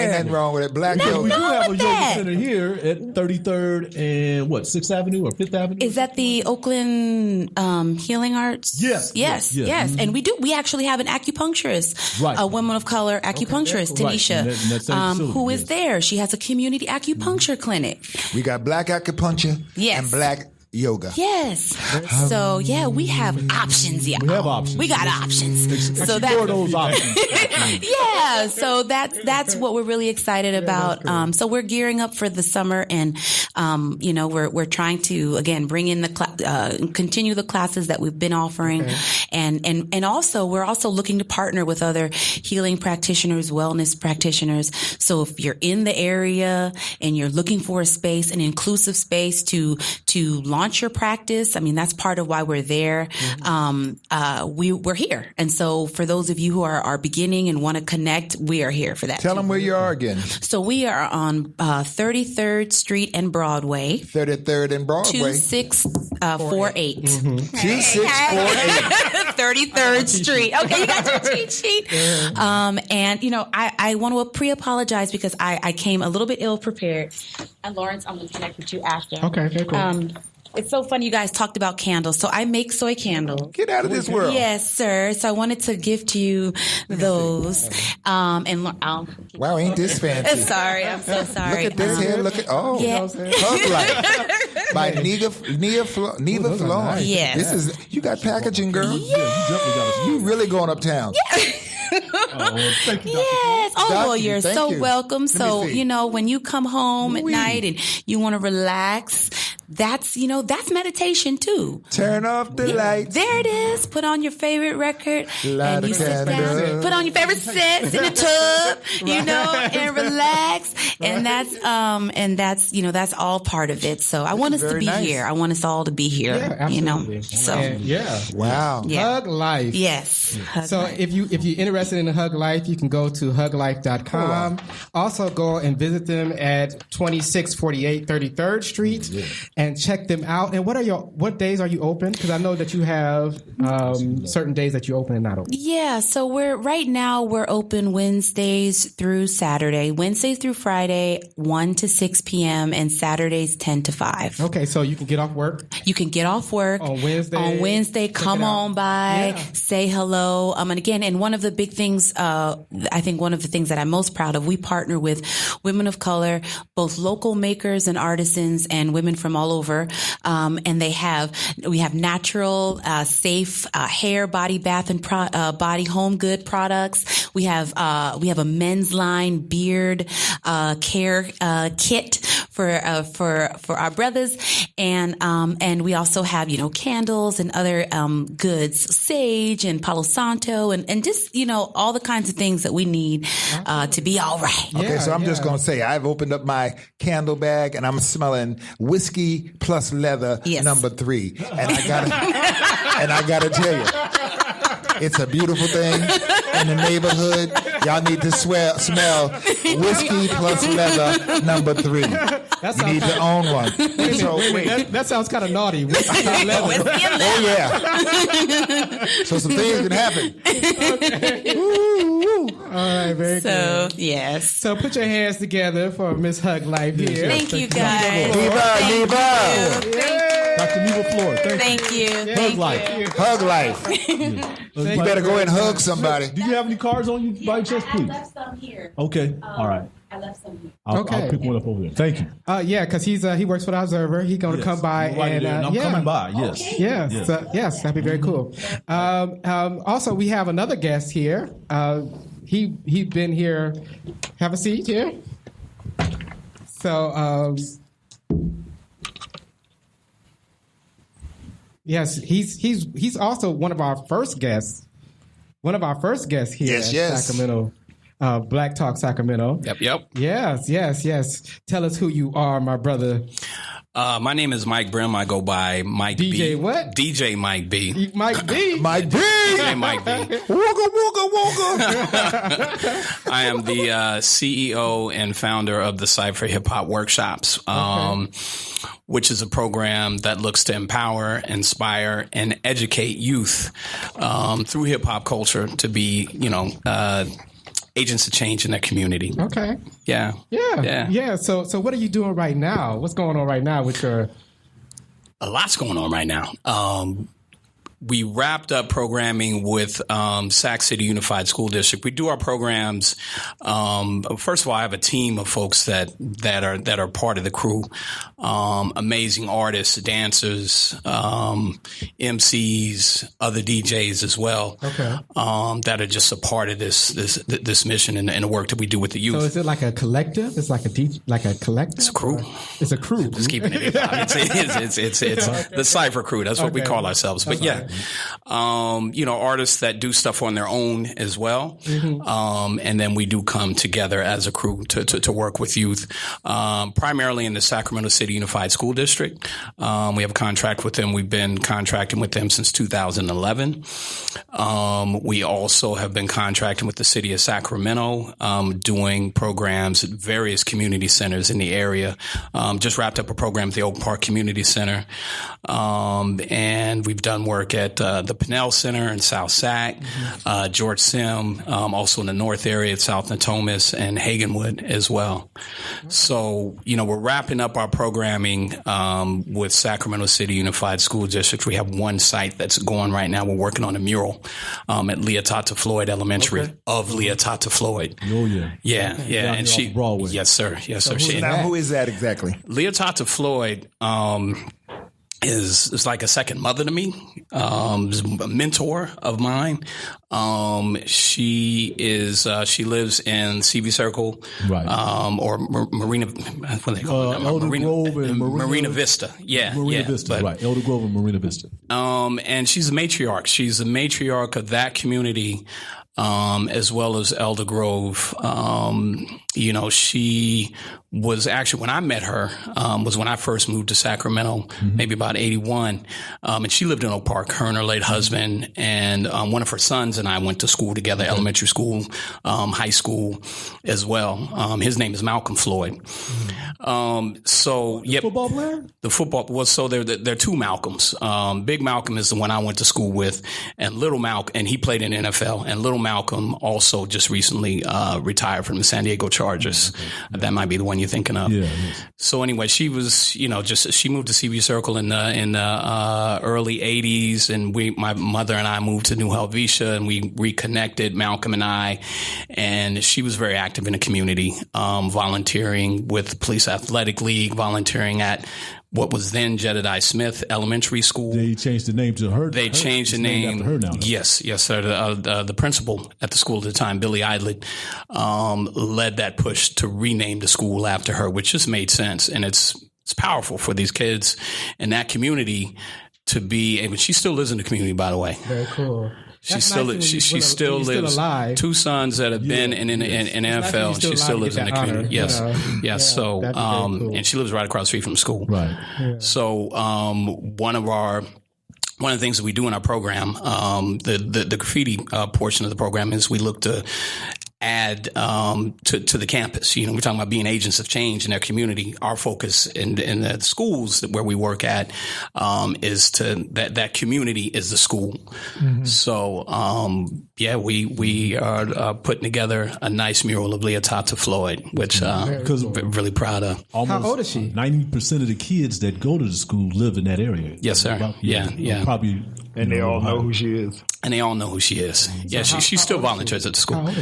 Ain't nothing wrong with it. Black No, yoga. We do have a with yoga that. center here at 33rd and 6th Avenue or 5th Avenue? Is that the Oakland Healing Arts? Yes. And we actually have an acupuncturist, Right. a woman of color acupuncturist, Right. Tanisha, In that same facility, who is there. She has a community acupuncture clinic. We got Black acupuncture and Black yoga. Yes. So we have options. Yeah, We have options. We got options. So Explore those options. yeah. So that's what we're really excited about. So we're gearing up for the summer, and we're trying to again bring in continue the classes that we've been offering, and also we're also looking to partner with other healing practitioners, wellness practitioners. So if you're in the area and you're looking for a space, an inclusive space to launch your practice, I mean, that's part of why we're there. We're here. And so for those of you who are beginning and want to connect, we are here for that. Tell them where you are again. So we are on 33rd Street and Broadway. 33rd and Broadway. 2648. 2648. 33rd Street. Okay, you got your cheat sheet. I want to pre-apologize because I came a little bit ill prepared. And Lawrence, I'm going to connect with you after. Okay, very cool. It's so funny you guys talked about candles. So I make soy candles. Get out of this world. Yes, sir. So I wanted to gift you those. Wow, ain't this fancy? Sorry, I'm so sorry. Look at this here. Look at Huglife by Niva Flor. Nice. Yes. This is you got packaging, girl. Yeah, you definitely got us. You really going uptown. Thank you, Dr. Yes. Oh, well, Doctor, you're thank so you. welcome. Let me So, see. when you come home at night and you want to relax, that's meditation too. Turn off the lights. There it is. Put on your favorite record Light and a you sit candle. down. Put on your favorite scents in the tub, and relax. And that's all part of it. So I want us to very be nice. here. I want us all to be here. Yeah, absolutely. So Wow. Yeah. Huglife. yes. So if you're interested in the Huglife, you can go to huglife.com. Also go and visit them at 2648 33rd Street. and check them out. And what days are you open? Because I know that you have certain days that you open and not open. Yeah, so right now we're open Wednesdays through Saturday. Wednesdays through Friday, 1 to 6 p.m. and Saturdays 10 to 5. Okay, so you can get off work? You can get off work on Wednesday. Come on by, say hello. And again, and one of the big things, I think one of the things that I'm most proud of, we partner with women of color, both local makers and artisans and women from all over. And we have natural, safe, hair, body, bath, and body home good products. We have a men's line beard, care, kit for our brothers. And we also have, candles and other, goods, sage and Palo Santo and just, all the kinds of things that we need, to be all right. Okay. So I'm just going to say, I've opened up my candle bag and I'm smelling whiskey plus leather number 3. And I gotta tell you, it's a beautiful thing in the neighborhood. Y'all need to smell whiskey plus leather number 3. You need to own one. That sounds kind of naughty. Whiskey and leather. Oh yeah. So some things can happen. Okay. All right, very good. Yes. So put your hands together for Miss Huglife here. Thank you, guys. Niva. Dr. Niva Flor, thank you. Thank you. Hug life. You better go and hug somebody. Do you have any cards on you by chest, please? I left some here. Okay. All right. I left some here. I'll pick one up over there. Thank you. Yeah, because he works for the Observer. He's going to come by and I'm coming by. Yes. Okay. Yes, that'd be very cool. Also, we have another guest here. He's been here. Have a seat here. So, yes, he's also one of our first guests. One of our first guests here at Sacramento. Black Talk Sacramento. Yep. Yes. Tell us who you are, my brother. My name is Mike Brim. I go by Mike B. DJ what? DJ Mike B. Mike B. Mike B. DJ Mike B. Wooga. I am the CEO and founder of the Cypher Hip Hop Workshops, which is a program that looks to empower, inspire, and educate youth through hip hop culture to be, agents of change in their community. Okay. Yeah. So what are you doing right now? What's going on right now with your... A lot's going on right now. We wrapped up programming with Sac City Unified School District. We do our programs. First of all, I have a team of folks that are part of the crew. Amazing artists, dancers, MCs, other DJs as well. Okay. That are just a part of this mission and the work that we do with the youth. So is it like a collective? It's like a collective. It's a crew. It's a crew. Just keeping it. It's the Cypher crew. That's what we call ourselves. But artists that do stuff on their own as well. Mm-hmm. And then we do come together as a crew to work with youth, primarily in the Sacramento City Unified School District. We have a contract with them. We've been contracting with them since 2011. We also have been contracting with the city of Sacramento, doing programs at various community centers in the area. Just wrapped up a program at the Oak Park Community Center. And we've done work at the Pinnell Center in South Sac, George Sim, also in the North area at South Natomas and Hagenwood as well. So, we're wrapping up our programming with Sacramento City Unified School District. We have one site that's going right now. We're working on a mural at Leah Tata Floyd Elementary of Leah Tata Floyd. Oh, yeah. Yeah. And she, Broadway. Yes, sir. Now, who is that exactly? Leah Tata Floyd, is like a second mother to me, a mentor of mine. She lives in CV Circle, right? Or Marina, what do they call it? Elder Grove and Marina Vista. Marina Vista, right. Elder Grove and Marina Vista. And she's a matriarch. She's a matriarch of that community. As well as Elder Grove, she was actually, when I met her, was when I first moved to Sacramento, maybe about 81. And she lived in Oak Park, her and her late husband. And one of her sons and I went to school together, elementary school, high school as well. His name is Malcolm Floyd. Football player? The football was, so there are two Malcolms. Big Malcolm is the one I went to school with, and Little Malcolm, and he played in NFL. And Little Malcolm also just recently retired from the San Diego Chargers. That might be the one you're thinking of. Yeah. So anyway, she was, she moved to CB Circle in the early 80s, and my mother and I moved to New Helvetia, and we reconnected, Malcolm and I, and she was very active in the community, volunteering with the Police Athletic League, volunteering at what was then Jedediah Smith Elementary School. They changed the name to her. They changed the name. After her now. Yes, sir. The principal at the school at the time, Billy Idlet, led that push to rename the school after her, which just made sense. And it's powerful for these kids in that community to be able. She still lives in the community, by the way. Very cool. She still lives. Alive. Two sons that have been in NFL, and she still lives in the community. Yes. So, cool. And she lives right across the street from the school. Right. Yeah. So, one of the things that we do in our program, the graffiti portion of the program, is we look to add to the campus. We're talking about being agents of change in their community. Our focus in the schools where we work at is to that community is the school. Mm-hmm. So we are putting together a nice mural of Leah Tata Floyd, which because we're really proud of. How old is she? 90% of the kids that go to the school live in that area. Yes, sir. Yeah. Probably. And they all know who she is. And they all know who she is. Yeah, she still volunteers at the school. How old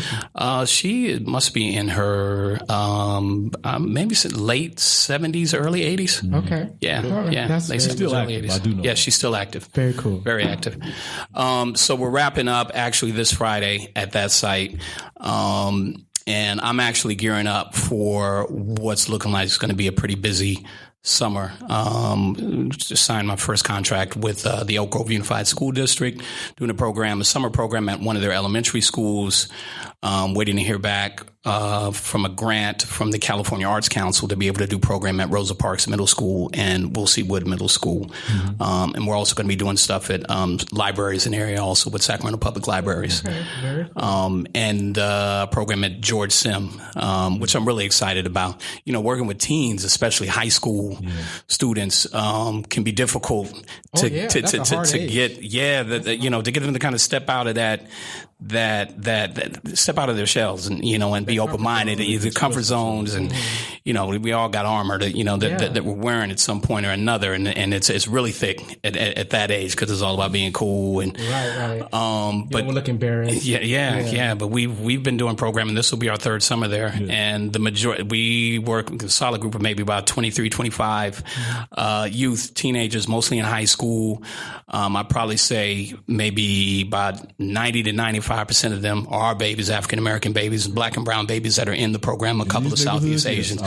is she? She must be in her maybe late 70s, early 80s. Okay. Yeah. Right. Yeah. That's still active. 80s. I do know. Yeah, she's still active. Very cool. Very active. So we're wrapping up actually this Friday at that site. And I'm actually gearing up for what's looking like it's going to be a pretty busy summer. Just signed my first contract with the Oak Grove Unified School District, doing a summer program at one of their elementary schools. Waiting to hear back from a grant from the California Arts Council to be able to do program at Rosa Parks Middle School and Woolsey Wood Middle School. Mm-hmm. And we're also going to be doing stuff at libraries in the area, also with Sacramento Public Libraries. Okay. And a program at George Sim, which I'm really excited about. Working with teens, especially high school students, can be difficult to get to get them to kind of step out of that step out of their shells and be open-minded, the comfort zones, and we all got armor that we're wearing at some point or another, and it's really thick at that age because it's all about being cool and right. But we're looking embarrassed. Yeah. But we've been doing programming. This will be our third summer there, and the majority we work with a solid group of maybe about 23, 25 youth, teenagers, mostly in high school. I'd probably say maybe about 90 to 95% of them are our babies, African American babies, Black and brown babies that are in the program. A couple of Southeast Asians.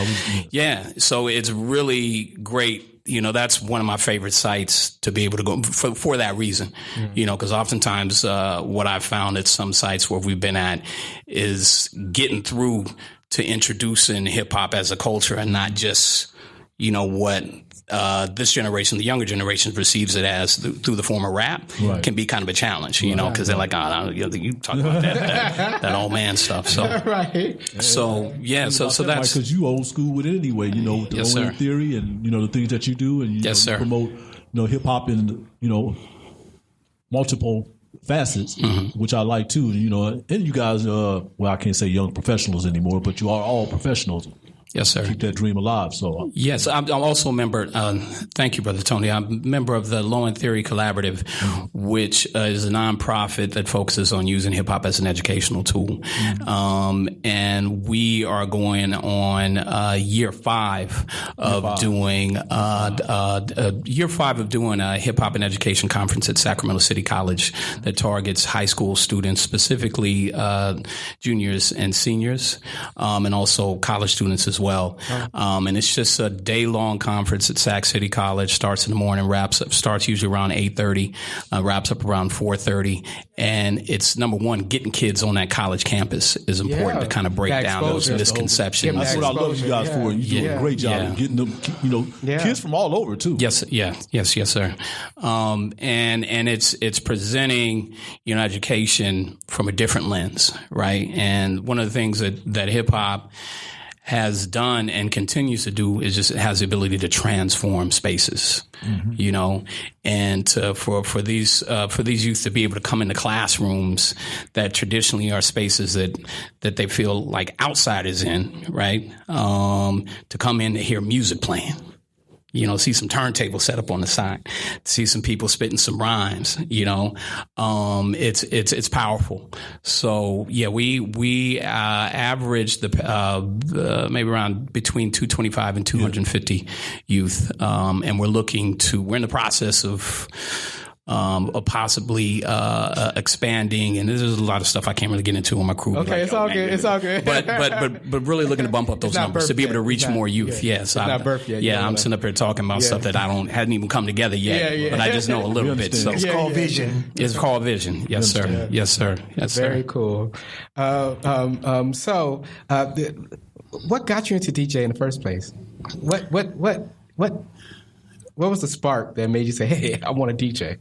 Yeah, so it's really great. That's one of my favorite sites to be able to go for that reason. Because oftentimes what I've found at some sites where we've been at is getting through to introducing hip hop as a culture and not just what this generation, the younger generation, perceives it as through the form of rap, can be kind of a challenge, because they're like, you talk about that old man stuff. So, so that's because you old school with it anyway, with the Lowen theory and the things that you do, and you promote hip hop in multiple facets, which I like too. And you guys, I can't say young professionals anymore, but you are all professionals. Yes, sir. Keep that dream alive. So yes, I'm also a member. Thank you, Brother Tony. I'm a member of the Lowen Theory Collaborative, which is a nonprofit that focuses on using hip hop as an educational tool. And we are going on year 5 of doing a hip hop and education conference at Sacramento City College that targets high school students, specifically juniors and seniors, and also college students as well. And it's just a day-long conference at Sac City College. Starts in the morning, starts usually around 8:30, wraps up around 4:30. And it's, number one, getting kids on that college campus is important to kind of break down those misconceptions. That's what I love you guys for. You do a great job of getting them, kids from all over too. Yes, sir. And it's presenting, education from a different lens, right? And one of the things that hip hop has done and continues to do is just it has the ability to transform spaces, and for these youth to be able to come into classrooms that traditionally are spaces that they feel like outsiders in, right? To come in to hear music playing. See some turntables set up on the side, see some people spitting some rhymes, it's powerful. So we average maybe around between 225 and 250 youth. And we're in the process of possibly expanding, and there's a lot of stuff I can't really get into on my crew. Okay, it's all good. But really looking to bump up those numbers to be able to reach more youth. Yes, not birth yet. I'm sitting up here talking about stuff that hadn't even come together yet. But I just know a little bit. So it's called vision. It's called vision. Yes, sir. Yes, sir. Very cool. So, what got you into DJ in the first place? What was the spark that made you say, "Hey, I want to DJ"?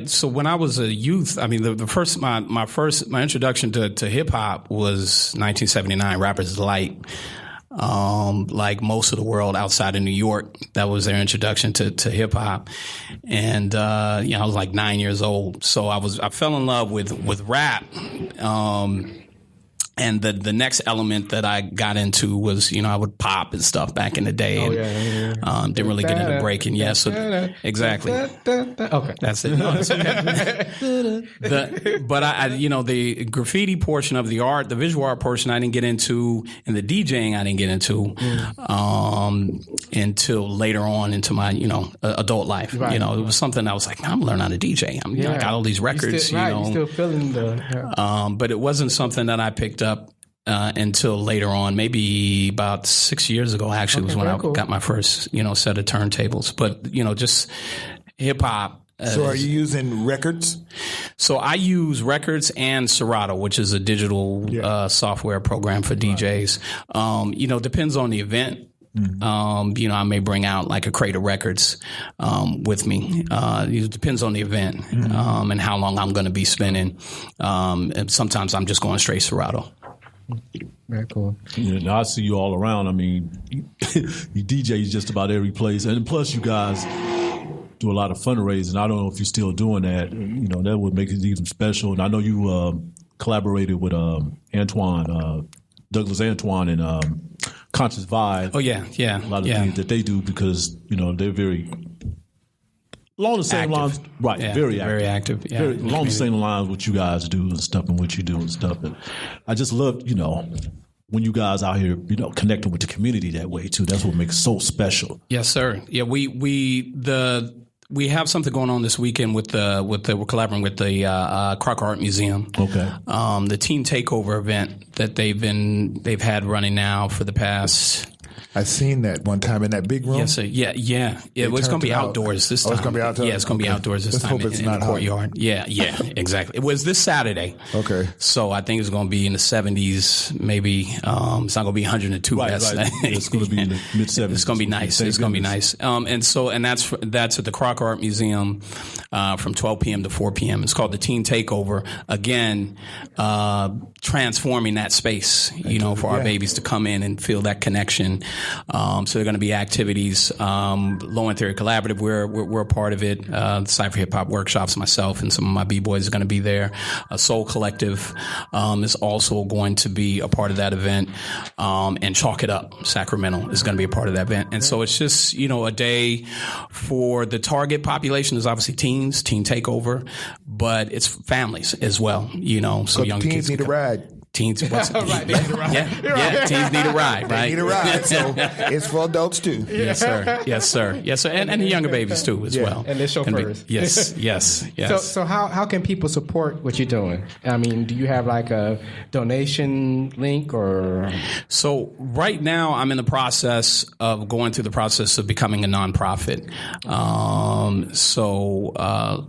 So when I was a youth, I mean, my introduction to hip hop was 1979, Rapper's Delight. Like most of the world outside of New York, that was their introduction to hip hop. And I was like 9 years old, so I fell in love with rap. And the next element that I got into was, I would pop and stuff back in the day. Didn't really get into breaking. Yeah, so exactly. Okay, that's it. No, that's okay. But I, the graffiti portion of the art, the visual art portion, I didn't get into, and the DJing I didn't get into until later on into my, adult life. Right. It was something I was like, I'm learning how to DJ. I got all these records. You're still feeling but it wasn't something that I picked up until later on, maybe about 6 years ago, actually, was when I got my first, set of turntables. But, just hip hop. So are you using records? So I use records and Serato, which is a digital software program for DJs. Depends on the event. Mm-hmm. I may bring out like a crate of records with me. It depends on the event and how long I'm going to be spending. And sometimes I'm just going straight Serato. Very cool. Yeah, I see you all around. I mean, you DJ just about every place, and plus you guys do a lot of fundraising. I don't know if you're still doing that. That would make it even special. And I know you collaborated with Douglas Antoine, and Conscious Vibe. Oh yeah. A lot of things that they do because they're very along the same lines, right? Yeah, very active. Yeah, along the same lines what you guys do and stuff, and what you do and stuff. And I just love when you guys out here connecting with the community that way too. That's what makes it so special. Yes, sir. Yeah, we have something going on this weekend we're collaborating with the Crocker Art Museum. Okay. The Teen Takeover event that they've had running now for the past. I seen that one time in that big room. Yes, sir. Yeah. It's going to be outdoors this time. It's going to be outdoors? Yeah, it's going to be outdoors this time in the courtyard. Yeah, exactly. It was this Saturday. Okay. So I think it's going to be in the 70s, maybe. It's not going to be 102. Right. It's going to be in the mid-70s. It's going to be nice. It's going to be nice. And that's at the Crocker Art Museum from 12 p.m. to 4 p.m. It's called the Teen Takeover. Again, transforming that space, for our babies to come in and feel that connection. So there are going to be activities. Low End Theory Collaborative, we're a part of it. Cypher Hip Hop workshops, myself and some of my B-boys are going to be there. Soul Collective is also going to be a part of that event. And Chalk It Up, Sacramento, is going to be a part of that event. And so it's just, a day for the target population is obviously teens, Teen Takeover, but it's families as well, so young teens kids need a ride. Teens, what's Right, they need a ride. Yeah, teens need a ride, right? They need a ride, so it's for adults too. Yes, sir. Yes, sir. Yes, sir. And the younger babies too, as well. And they're chauffeurs. Yes. So how can people support what you're doing? I mean, do you have like a donation link or? So right now, I'm in the process of going through the process of becoming a nonprofit.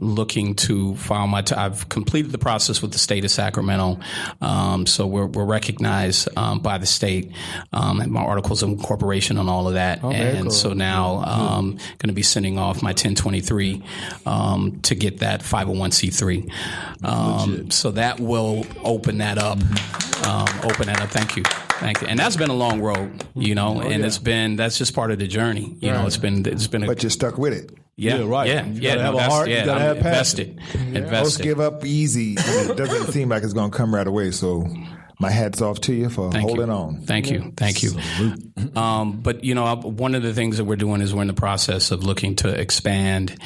Looking to file I've completed the process with the state of Sacramento. So we're recognized by the state. My articles of incorporation on all of that, and cool. So now going to be sending off my 1023 to get that 501c3. So that will open that up. Thank you. And that's been a long road, that's just part of the journey. It's been. But you're stuck with it. Yeah, right. Yeah, you gotta have a heart. You gotta have passion. Invested. Most give up easy. It doesn't seem like it's going to come right away. So my hat's off to you for holding on. Thank you. But one of the things that we're doing is we're in the process of looking to expand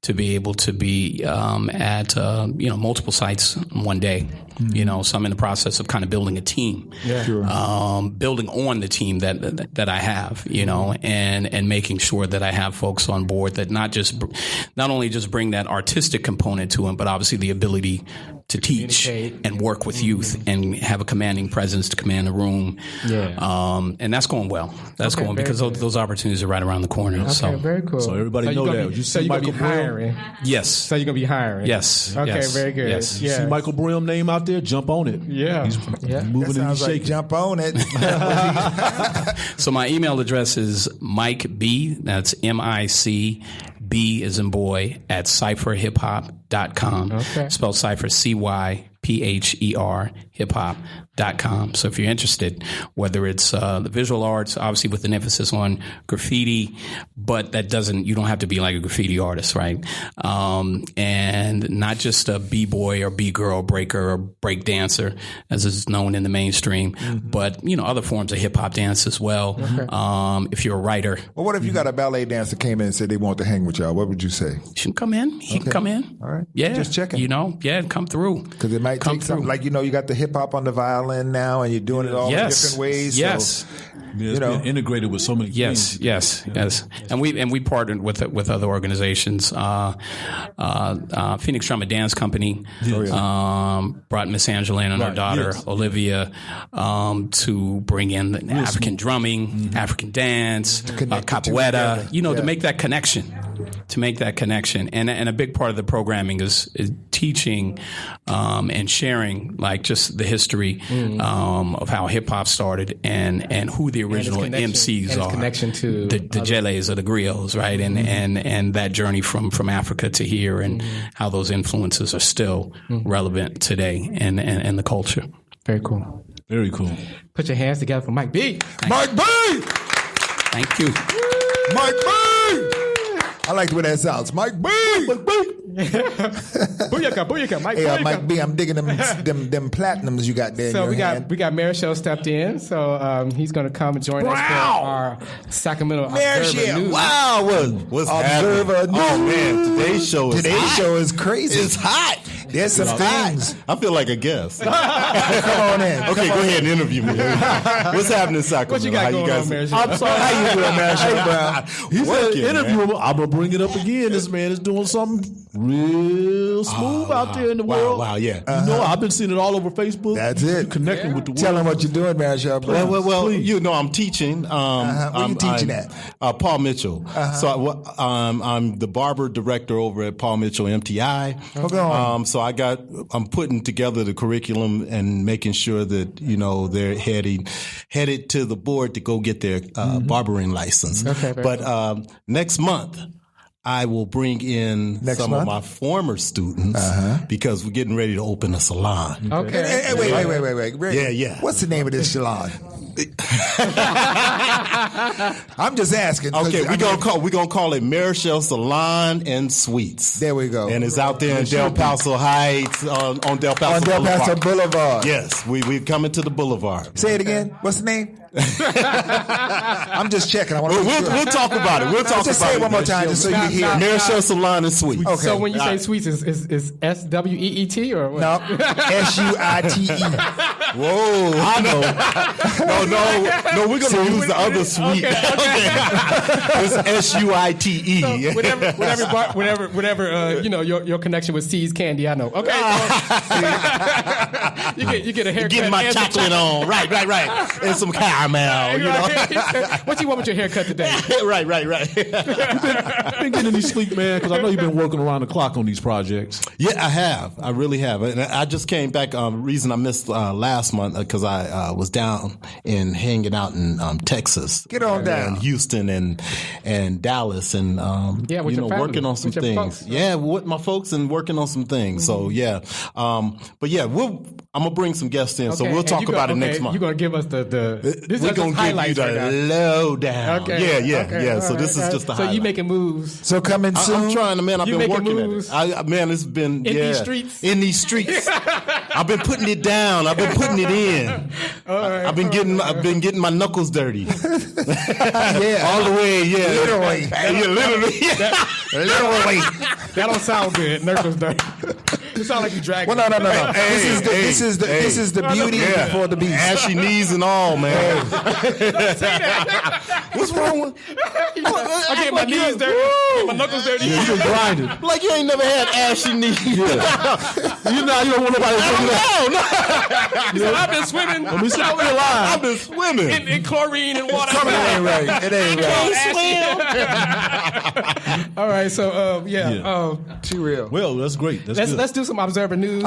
to be able to be at multiple sites one day. So I'm in the process of kind of building a team, building on the team that I have, and making sure that I have folks on board that not only just bring that artistic component to them, but obviously the ability to teach and work with youth and have a commanding presence to command the room. And that's going well. That's going because those opportunities are right around the corner. Okay, so very cool. So everybody know that. You see Michael Brim? Yes. So you're going to be hiring? Yes. Okay, yes. very good. Yes. You see Michael Brim name out there? Jump on it. Yeah. He's moving and he's shaking. Jump on it. So my email address is Mike B. That's MIC. B as in boy at cypherhiphop.com. Okay. Spelled Cypher CYPHER hiphop.com. So if you're interested, whether it's the visual arts, obviously with an emphasis on graffiti, but you don't have to be like a graffiti artist, right? And not just a B-boy or B-girl breaker or break dancer, as is known in the mainstream, but, other forms of hip-hop dance as well. Okay. If you're a writer. Well, what if you got a ballet dancer came in and said they want to hang with y'all? What would you say? She can come in. He can come in. All right. Yeah. Just checking. Come through. Because it might take something like, you got the hip-hop on the violin now and you're doing it all in different ways. Yes. So, it's been integrated with so many things. Yes. And we partnered with other organizations. Phoenix Drama Dance Company brought Miss Angelina and her daughter Olivia to bring in African drumming, African dance, capoeira, to make that connection. And a big part of the programming is teaching and sharing like just the history of how hip hop started and who the original MCs are. Connection to the Jeles or the Griots, right? And that journey from Africa to here and how those influences are still relevant today and the culture. Very cool. Very cool. Put your hands together for Mike B. Mike B! Thank you. Mike B! I like the way that sounds. Mike B! Booyaka, Mike. Hey, Mike B, I'm digging them platinums you got there. So in your hand. we got Marichelle stepped in, so he's going to come and join us for our Sacramento Observer News. Wow, what's Observer happening? News. Oh man, today's show is crazy. It's hot. There's some things. I feel like a guest. Come on in. Okay, go ahead and interview me. What's happening in Sacramento? What you got going on, Marichelle? I'm sorry. How you doing, Marichelle Brown? He said interview him. I'm going to bring it up again. This man is doing something real smooth out there in the world. Wow, yeah. I've been seeing it all over Facebook. That's it. You're connecting with the world. Tell him what you're doing, Marichelle Brown. Well, I'm teaching. Where are you teaching at? Paul Mitchell. So I'm the barber director over at Paul Mitchell MTI. Okay. I'm putting together the curriculum and making sure that they're headed to the board to go get their barbering license. Okay, but next month I will bring in of my former students because we're getting ready to open a salon. Okay. Hey, wait. Yeah. What's the name of this salon? I'm just asking. Okay, we're gonna call it Marichelle Salon and Suites. There we go. And it's out there in Del Paso Heights on Del Paso Boulevard. Boulevard. Yes, we're coming to the boulevard. Say it again. What's the name? I'm just checking. I want to. We'll talk about it. We'll talk Just about say it it one more time, just so you can hear. Marichelle Salon and Sweet. Okay. So when you say sweets, is SWEET or what? No, SUITE. Whoa, I know. No, we're gonna use the other sweet. Okay. It's SUITE. So whatever, your connection with C's candy, I know. Okay. you get a haircut. Getting my chocolate on. Right. And some caramel, What you want with your haircut today? right. Been getting any sleep, man? Because I know you've been working around the clock on these projects. Yeah, I have. I really have. And I just came back. Reason I missed last month because I was down and hanging out in Texas. Get on down. And Houston and Dallas and with your family, working on some with your things. folks. Yeah, with my folks and working on some things. So yeah, but yeah, I'm gonna bring some guests in. So we'll talk about it next month. You're gonna give us the We're gonna give you the lowdown. Okay. Yeah. So this is just the highlight. So you making moves. So coming soon. I'm trying to, man. I've You been making working moves at it. Man, it's been in these streets. In these streets, I've been putting it down. I've been putting it in. I've been getting my knuckles dirty. Yeah, all the way. Yeah, literally. Literally. That don't sound good. Knuckles dirty. It sounds like you dragging. Well, no. This is the beauty before the beast. Ashy knees and all, man. What's wrong with? I get my knees dirty. Get my knuckles dirty. Yeah, you been grinding. Like you ain't never had ashy knees. You don't want nobody to say that. He said, I've been swimming. Let me stop your line. I've been swimming in chlorine and water. It ain't right. It ain't right. All right, so Too real. Well, that's great. let's do some observer news.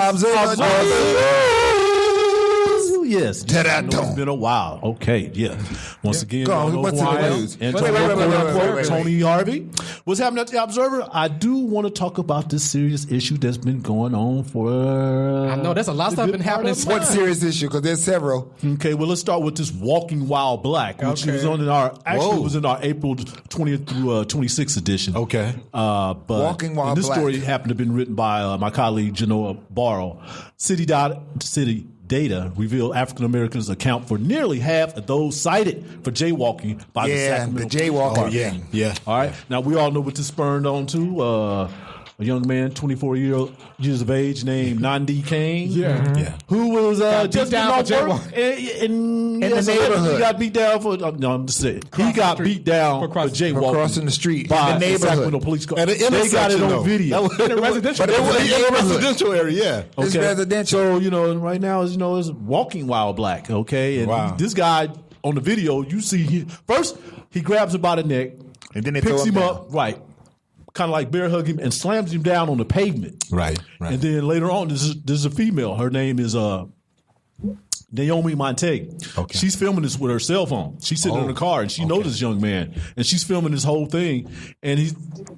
Yes. It's been a while. Okay, yeah. Once again, Go on, y'all know what's who in the I am. news? Antonio Wait. Tony Harvey. What's happening at the Observer? I do want to talk about this serious issue that's been going on for. I know there's a lot of stuff been happening. What serious issue? Because there's several. Okay, well, let's start with this Walking While Black, which was on it was in our April 20th through 26th edition. Okay. But Walking While this Black. story happened to have been written by my colleague Genoa Barrow. City data reveal African Americans account for nearly half of those cited for jaywalking by the Sacramento. The jaywalking. Yeah. All right. Now we all know what this spurned on to. A young man, 24 years of age, named Nandi Kane. Yeah. Who was just down getting for off work in the neighborhood. He got beat down for. No, I'm just saying. He got beat down for jaywalking. Crossing the street by in the the Sacramento neighborhood. police car. At an They got it intersection, on though. video. In a residential. But it was In a residential area, yeah. It's residential. So, right now, is Walking While Black, okay? And Wow. this guy on the video, you see, first, he grabs him by the neck, And then they picks throw him him up, right, kind of like bear hug him, and slams him down on the pavement. Right. And then later on, there's a female. Her name is Naomi Monte. Okay. She's filming this with her cell phone. She's sitting in the car and she knows this young man, and she's filming this whole thing. And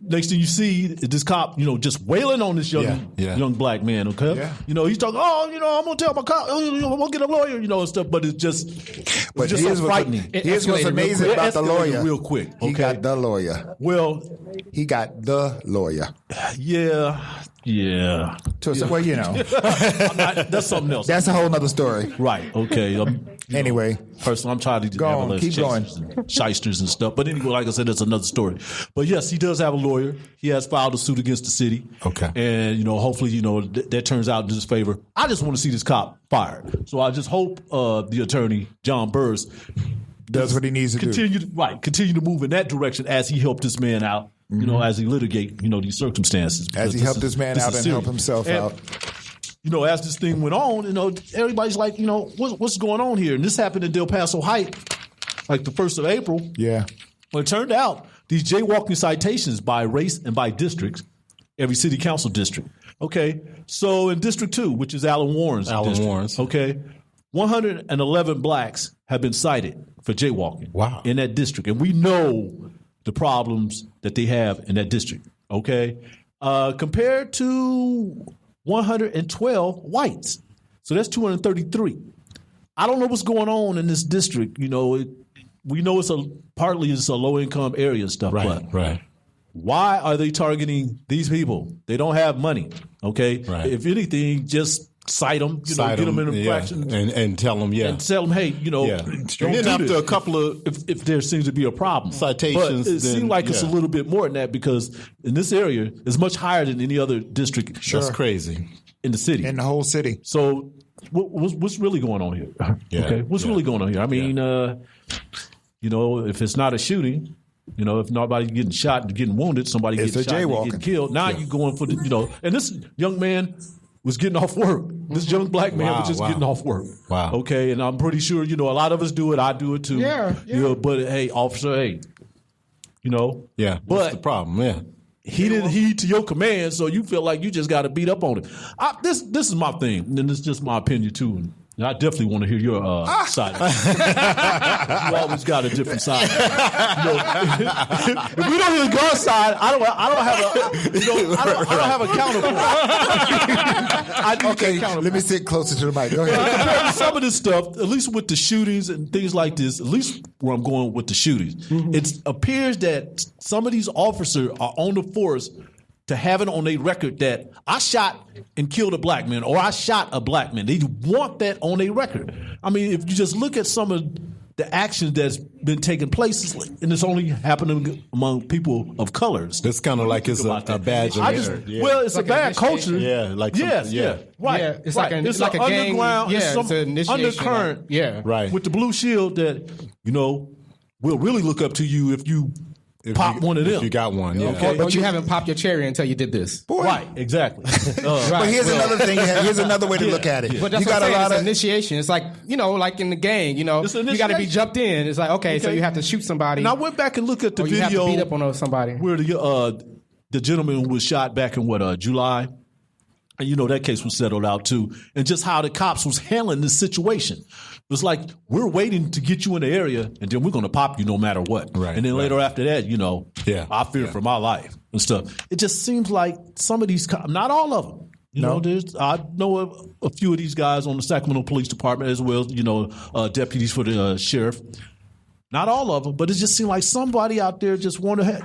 next thing you see is this cop, just wailing on this young black man. Okay, he's talking. I'm gonna tell my cop. I'm gonna get a lawyer. And stuff. But it's just so frightening. Here's what's amazing about the lawyer. Real quick, okay? He got the lawyer. Well, he got the lawyer. Yeah. So, That's something else. That's a whole nother story. Right. Okay. Anyway. Personally, I'm tired of Go on, keep going. Shysters and stuff. But anyway, like I said, that's another story. But yes, he does have a lawyer. He has filed a suit against the city. Okay. And, hopefully, that turns out in his favor. I just want to see this cop fired. So I just hope the attorney, John Burrs, does what he needs to continue to move in that direction as he helped this man out, as he litigate, these circumstances. As he helped this man out and help himself out. As this thing went on, everybody's like, what's going on here? And this happened in Del Paso Heights, like the 1st of April. Yeah. Well, it turned out these jaywalking citations by race and by districts, every city council district. Okay. So in District 2, which is Alan Warren's district, okay, 111 blacks have been cited for jaywalking. Wow. In that district. And we know the problems that they have in that district. Okay. Compared to 112 whites. So that's 233. I don't know what's going on in this district. We know it's partly a low income area and stuff. Right. Why are they targeting these people? They don't have money. Okay. Right. If anything, just cite them, get them in infraction, and tell them, and tell them, hey, don't and then after this. a couple of if there seems to be a problem, citations, but it seems like it's a little bit more than that because in this area it's much higher than any other district. That's crazy in the city, in the whole city. So what's really going on here? Okay, what's really going on here? I mean, if it's not a shooting. If nobody's getting shot and getting wounded, somebody it's getting shot and getting killed. Now you're going for and this young man was getting off work. This young black man was just getting off work. Wow. Okay, and I'm pretty sure, a lot of us do it. I do it too. Yeah. But hey, officer, Yeah, but that's the problem, yeah. He didn't heed to your command, so you feel like you just got to beat up on him. This is my thing, and this is just my opinion too. And I definitely want to hear your side. You always got a different side. If we don't hear God's side, I don't have a counterpoint. Let me sit closer to the mic. Go ahead. Compared to some of this stuff, at least with the shootings and things like this, at least where I'm going with the shootings, it appears that some of these officers are on the force to have it on their record that I shot and killed a black man or I shot a black man. They want that on their record. I mean, if you just look at some of the actions that's been taking place, and it's only happening among people of colors. It's kind of like it's a badge of honor. Well, it's like a bad culture. Yeah, like right. Yeah, it's like it's like an a gang. underground. Yeah, it's an initiation. Undercurrent. Right. With the blue shield that we'll really look up to you if you. One of them. If you got one, yeah. Okay. But you haven't popped your cherry until you did this. Boy. Right, exactly. But here's another thing. Here's another way to look at it. But that's you got what I'm saying. a lot it's of initiation. It's like, like in the gang, you got to be jumped in. It's like, okay, so you have to shoot somebody. And I went back and looked at the or video. You have to beat up on somebody. Where the gentleman was shot back in July. And that case was settled out too. And just how the cops was handling this situation. It was like, we're waiting to get you in the area and then we're going to pop you no matter what. Right. And then later after that, I fear for my life and stuff. It just seems like some of these cops, not all of them. I know a few of these guys on the Sacramento Police Department as well, deputies for the sheriff. Not all of them, but it just seemed like somebody out there just wanted to have,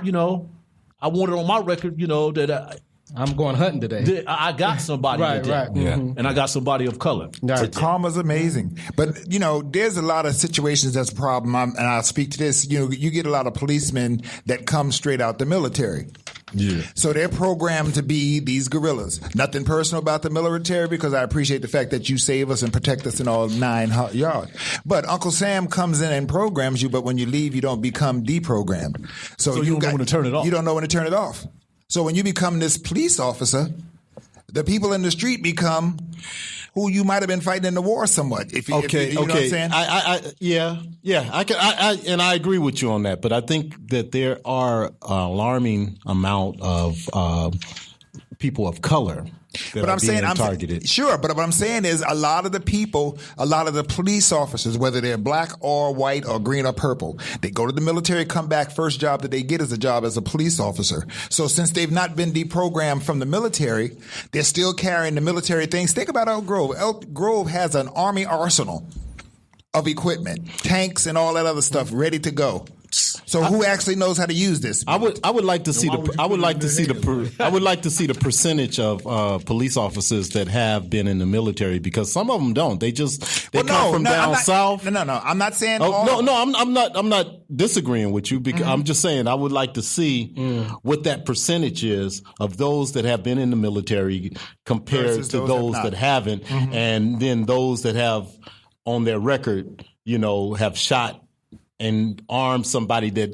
I want it on my record, that I'm going hunting today. I got somebody right. And I got somebody of color. The karma's amazing. But, there's a lot of situations that's a problem, and I'll speak to this. You get a lot of policemen that come straight out the military. Yeah. So they're programmed to be these guerrillas. Nothing personal about the military because I appreciate the fact that you save us and protect us in all 9 yards. But Uncle Sam comes in and programs you, but when you leave, you don't become deprogrammed. So you don't know when to turn it off. You don't know when to turn it off. So when you become this police officer, the people in the street become who you might have been fighting in the war somewhat. If you know what I'm saying? I agree with you on that. But I think that there are an alarming amount of people of color that are being targeted. Sure, but what I'm saying is a lot of the people, a lot of the police officers, whether they're black or white or green or purple, they go to the military, come back, first job that they get is a job as a police officer. So since they've not been deprogrammed from the military, they're still carrying the military things. Think about Elk Grove. Elk Grove has an army arsenal of equipment, tanks and all that other stuff ready to go. So who actually knows how to use this? I would like to see the percentage of police officers that have been in the military because some of them don't. They come from down south. No. I'm not saying. I'm not disagreeing with you because I'm just saying I would like to see what that percentage is of those that have been in the military compared versus to those that haven't, and then those that have on their record, have shot and armed somebody that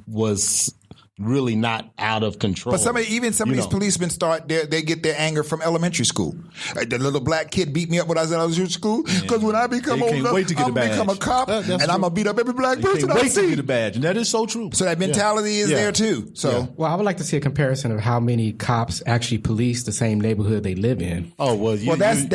was really not out of control. But some of these policemen they get their anger from elementary school. The little black kid beat me up when I was in elementary school because when I become old enough, I'm going to become a cop and I'm going to beat up every black person I see. To get a badge, and that is so true. So that mentality is there too. So, well, I would like to see a comparison of how many cops actually police the same neighborhood they live in. Oh well, we already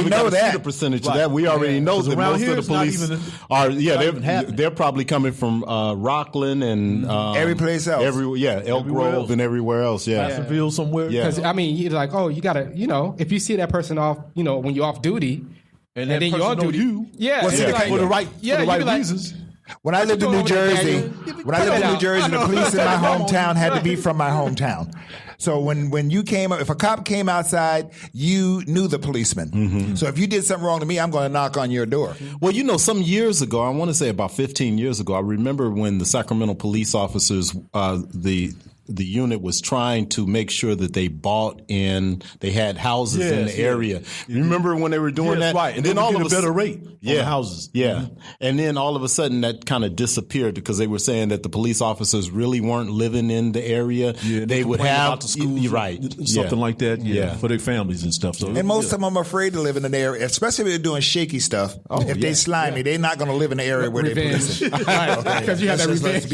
know that the percentage of that. We already know that most of the police are. They're probably coming from Rockland and every place else. Elk Grove and everywhere else. Yeah. Jacksonville somewhere. Because, you're like, you got to, if you see that person off, when you're off duty, and then you're on duty. For the right reasons. When I lived in New Jersey, the police in my hometown had to be from my hometown. So when you came up, if a cop came outside, you knew the policeman. Mm-hmm. So if you did something wrong to me, I'm going to knock on your door. Well, some years ago, I want to say about 15 years ago, I remember when the Sacramento police officers, the unit was trying to make sure that they bought in, they had houses in the area. You remember when they were doing that? Right. And then all of a better rate on the houses. Yeah. And then all of a sudden that kind of disappeared because they were saying that the police officers really weren't living in the area. Yeah, they would have about the schools, right, something like that. Yeah, for their families and stuff. So and most of them are afraid to live in an area, especially if they're doing shaky stuff. If they slimy, they're not going to live in the area where they're policing. Because you have that revenge.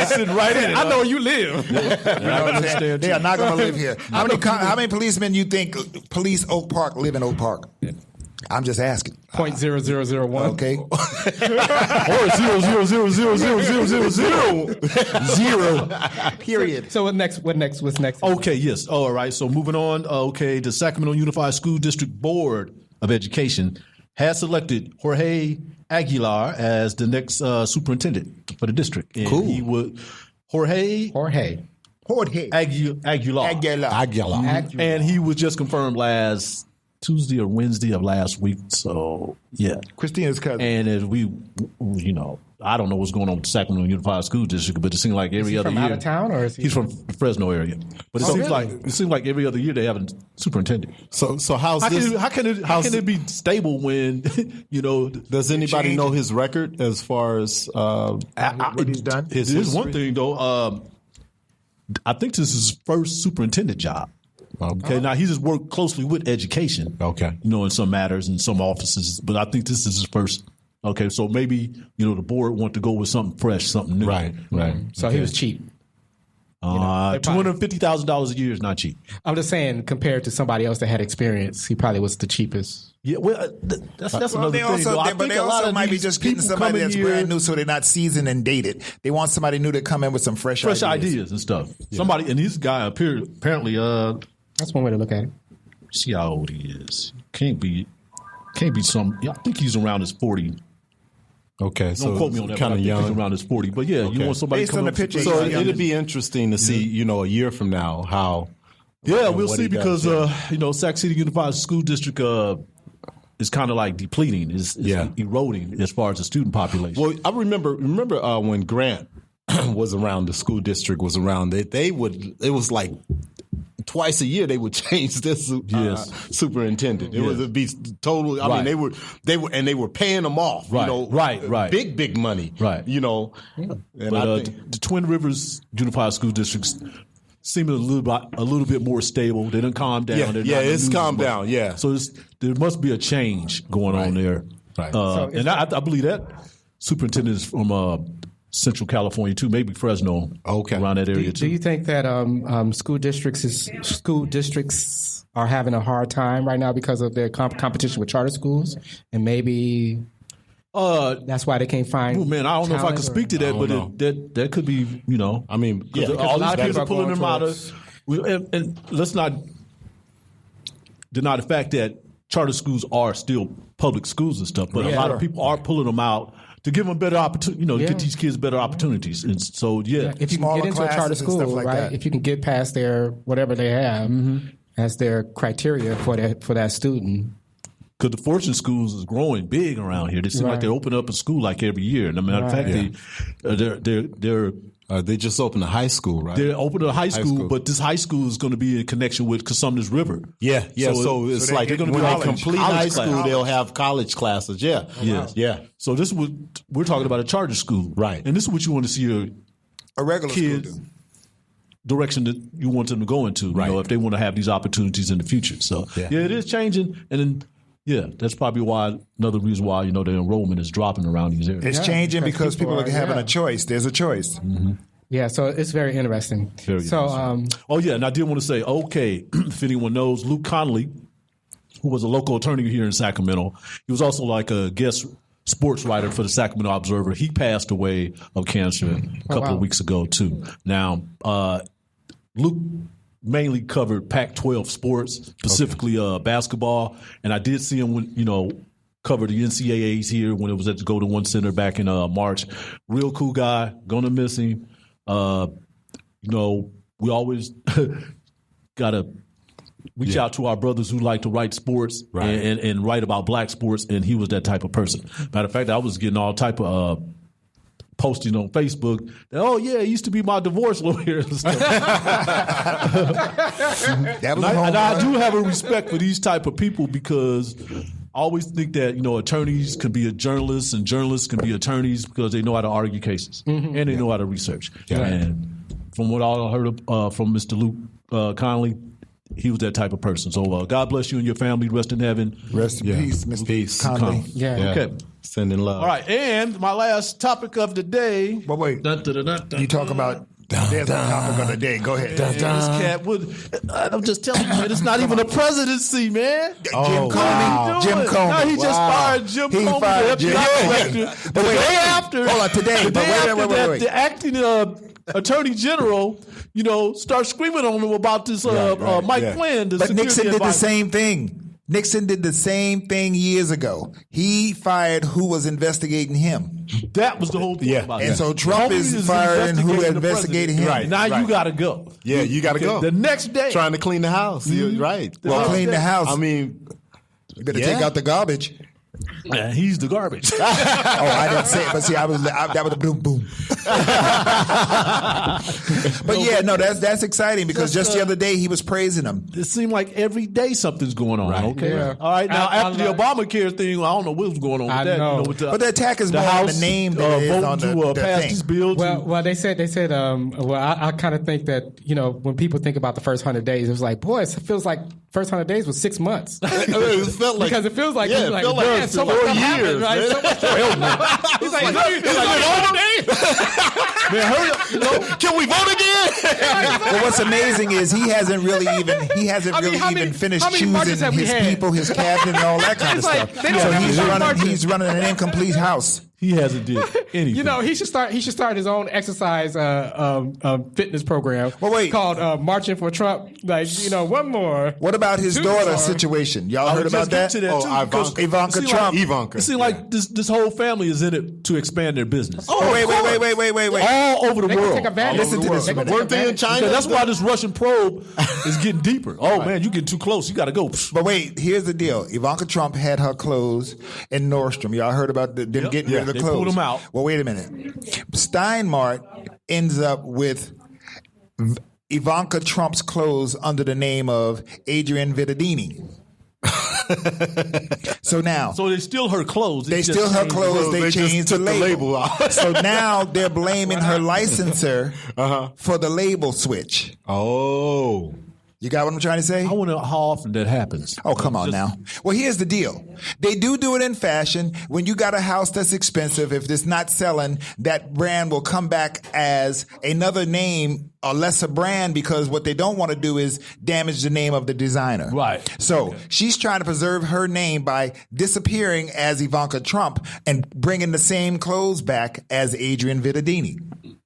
sitting right in it. I know where you live. They are not going to live here. How many policemen you think police Oak Park live in Oak Park? I'm just asking. 0.0001. Okay. Or 0.0000000. Period. So what's next? Okay, yes. All right. So moving on. Okay, the Sacramento Unified School District Board of Education has selected Jorge Aguilar as the next superintendent for the district. And cool. He would Jorge Aguilar. And he was just confirmed last Tuesday or Wednesday of last week. So, yeah. Christina's cousin. And as we, I don't know what's going on with the Sacramento Unified School District, but it seems like every other year. Is he from out of town or is he? He's from the Fresno area. But it seems like every other year they have a superintendent. So how's this? How can it be stable when, Does anybody know his record as far as what he's done? There's one thing, though. I think this is his first superintendent job. Okay, now he just worked closely with education. Okay, in some matters and some offices, but I think this is his first. Okay, so maybe the board want to go with something fresh, something new. Right. So he was cheap. $250,000 a year is not cheap. I'm just saying, compared to somebody else that had experience, he probably was the cheapest. Yeah, well, that's another thing. But they also might be just getting somebody that's brand new, so they're not seasoned and dated. They want somebody new to come in with some fresh ideas and stuff. Yeah. Somebody, and this guy apparently, that's one way to look at it. See how old he is. Can't be some. I think he's around his 40. Okay, so don't quote me on that. Kind of young, he's around his 40. But yeah, you want somebody based on the picture. So it'd be interesting to see, a year from now how. Yeah, we'll see because Sac City Unified School District is kind of like depleting, is eroding as far as the student population. Well, I remember when Grant was around, the school district was around. It was like twice a year they would change this superintendent. It would be totally. I mean, they were paying them off. Right. Big money. Right. And but, I think the Twin Rivers Unified School Districts seem a little bit more stable. They didn't calm down. It's calmed down. Yeah. So there must be a change going on there. Right. I believe that superintendent is from Central California too, maybe Fresno. Okay. Around that area too. Do you think that school districts are having a hard time right now because of their competition with charter schools, and maybe that's why they can't find? Oh man, I don't know if I can speak to that, but that could be. I mean, all these kids are pulling them out of. And let's not deny the fact that charter schools are still public schools and stuff, but a lot of people are pulling them out to give them better opportunity, to get these kids better opportunities. And so, if you can get into a charter school, right? If you can get past their whatever they have as their criteria for that student. Because the Fortune schools is growing big around here. They seem like they open up a school like every year. And as a matter of fact, they just opened a high school, right? They're opening a high school, but this high school is going to be in connection with Cosumnes River. Yeah. So it's like they're going to be complete high school. They'll have college classes. Yeah. Yeah. So this is what we're talking about, a charter school, right? And this is what you want to see a regular kids school direction that you want them to go into. Right. If they want to have these opportunities in the future. So it is changing, and then. Yeah, that's probably another reason why, the enrollment is dropping around these areas. It's changing because people are having a choice. There's a choice. Mm-hmm. Yeah, so it's very interesting. And I did want to say, if anyone knows, Luke Connolly, who was a local attorney here in Sacramento, he was also like a guest sports writer for the Sacramento Observer. He passed away of cancer a couple of weeks ago, too. Now, Luke mainly covered Pac-12 sports, specifically basketball, and I did see him cover the NCAAs here when it was at the Golden One Center back in March. Real cool guy, gonna miss him. we always got to reach out to our brothers who like to write sports and write about black sports, and he was that type of person. Matter of fact, I was getting all type of posting on Facebook that, oh yeah, it used to be my divorce lawyer and stuff. And I do have a respect for these type of people because I always think that, attorneys can be journalists and journalists can be attorneys because they know how to argue cases and they know how to research. Yeah. And from what I heard from Mr. Luke Conley, he was that type of person. So God bless you and your family. Rest in heaven. Rest in peace, Mr. Conley. Yeah. Okay. Sending love. All right. And my last topic of the day. But wait. You talk about there's a topic of the day. Go ahead. This cat would. I'm just telling you, man. It's not even a presidency, man. Jim Comey. Jim Comey. No, he just fired Jim Comey, the FBI director. The day after. Hold on. Today. The day after wait. the acting attorney general, start screaming on him about this Mike Flynn. But Nixon did the same thing. Nixon did the same thing years ago. He fired who was investigating him. That was the whole thing about and so Trump is firing who investigated him. Right. Now you got to go. Yeah, you got to go. The next day. Trying to clean the house. Mm-hmm. Right. Well, clean the house. I mean, you better take out the garbage. Yeah, he's the garbage. I didn't say it, but see, that was a boom, boom. But yeah, no, that's exciting because just the other day he was praising him. It seemed like every day something's going on. Right. Okay, Yeah. all right. Now after the Obamacare thing, I don't know what was going on with that. know. But the attack is more on the name than it is on the pass thing. these bills. Well, they said. I kind of think that when people think about the first 100 days, it was like, boy, it feels like first 100 days was 6 months. It felt like because it feels like it felt like man, so much 4 stuff happened, years, right? man. So much He's like, Man, hurry up! Can we vote again? Well, what's amazing is he hasn't really even finished choosing his people, his cabinet, and all that kind of stuff. So he's running an incomplete house. He hasn't did anything. He should start his own exercise fitness program. Well, wait. Called Marching for Trump. One more. What about his daughter's situation? Y'all heard about that? Ivanka Trump. It seems like this whole family is in it to expand their business. Wait. All over the world. Take advantage. Listen to this. Weren't they in China? That's why this Russian probe is getting deeper. Oh man, you get too close. You got to go. But wait, here's the deal. Ivanka Trump had her clothes in Nordstrom. Y'all heard about them getting rid of the they clothes. pulled them out. Well, wait a minute. Steinmart ends up with Ivanka Trump's clothes under the name of Adrian Vittadini. So they still her clothes. They still her clothes. They changed the label. So now they're blaming her licensor for the label switch. Oh. You got what I'm trying to say? I wonder how often that happens. Oh, come on now. Well, here's the deal. They do it in fashion. When you got a house that's expensive, if it's not selling, that brand will come back as another name, a lesser brand, because what they don't want to do is damage the name of the designer. Right. So she's trying to preserve her name by disappearing as Ivanka Trump and bringing the same clothes back as Adrian Vittadini.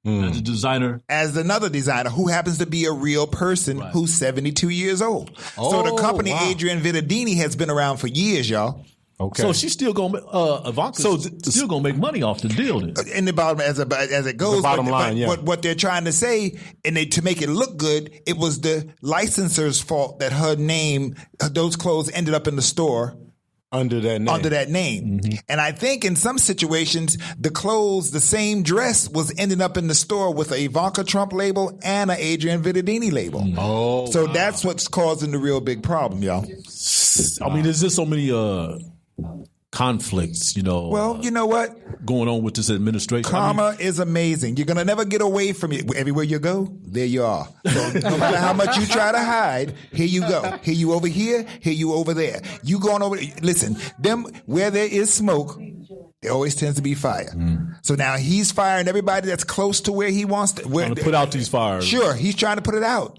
As a designer. As another designer who happens to be a real person who's 72 years old. So the company Adrian Vittadini has been around for years, y'all. Okay. So she's still going to Ivanka's still going to make money off the deal then. In the bottom, as it goes, the bottom line, what they're trying to say, to make it look good, it was the licensor's fault that her name, those clothes ended up in the store under that name. Mm-hmm. And I think in some situations, the clothes, the same dress was ending up in the store with a Ivanka Trump label and an Adrian Vittadini label. Oh, so that's what's causing the real big problem, y'all. I mean, there's just so many conflicts, Well, you know what? Going on with this administration. Karma is amazing. You're going to never get away from it. Everywhere you go, there you are. So no matter how much you try to hide, here you go. Here you over here you over there. You going over, listen, where there is smoke, there always tends to be fire. So now he's firing everybody that's close to where he wants to. Trying to put out these fires. Sure, he's trying to put it out.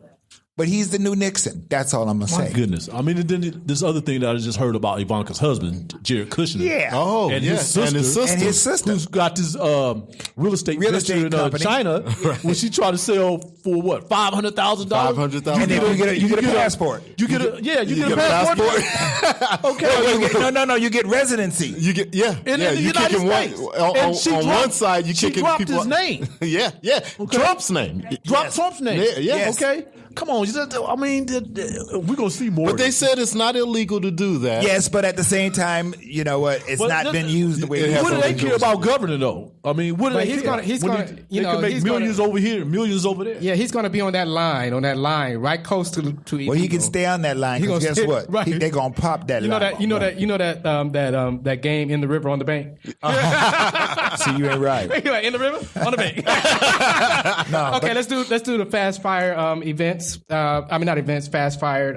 But he's the new Nixon. That's all I'm going to My say. goodness. I mean, and then this other thing that I just heard about Ivanka's husband, Jared Kushner. Yeah. Oh, and yeah. his sister. And his sister. Who's got this real estate venture in company. China, when she tried to sell for what, $500,000? $500,000. And then you get a passport. You get a passport. Okay. No. You get residency. You get In yeah. the You United kicking States. on one side. You she kicking dropped people. his name. Yeah. Trump's name. Drop Trump's name. Yeah, yes. Okay. Come on. I mean, we're going to see more. But they said it's not illegal to do that. Yes, but at the same time, you know what? It's But not been used the way it What do they has care about governing, though? I mean, what do But they he's care? gonna- he's When gonna- they, you know, can make he's millions gonna- over here, millions over there. Yeah, he's going to be on that line, right close to Well, he can stay on that line He because gonna guess stay- what? right. They're gonna pop that You know line. that game in the river on the bank. See, you ain't right. In the river on the bank. No, Okay, but- let's do the fast fire events. Not events, fast fired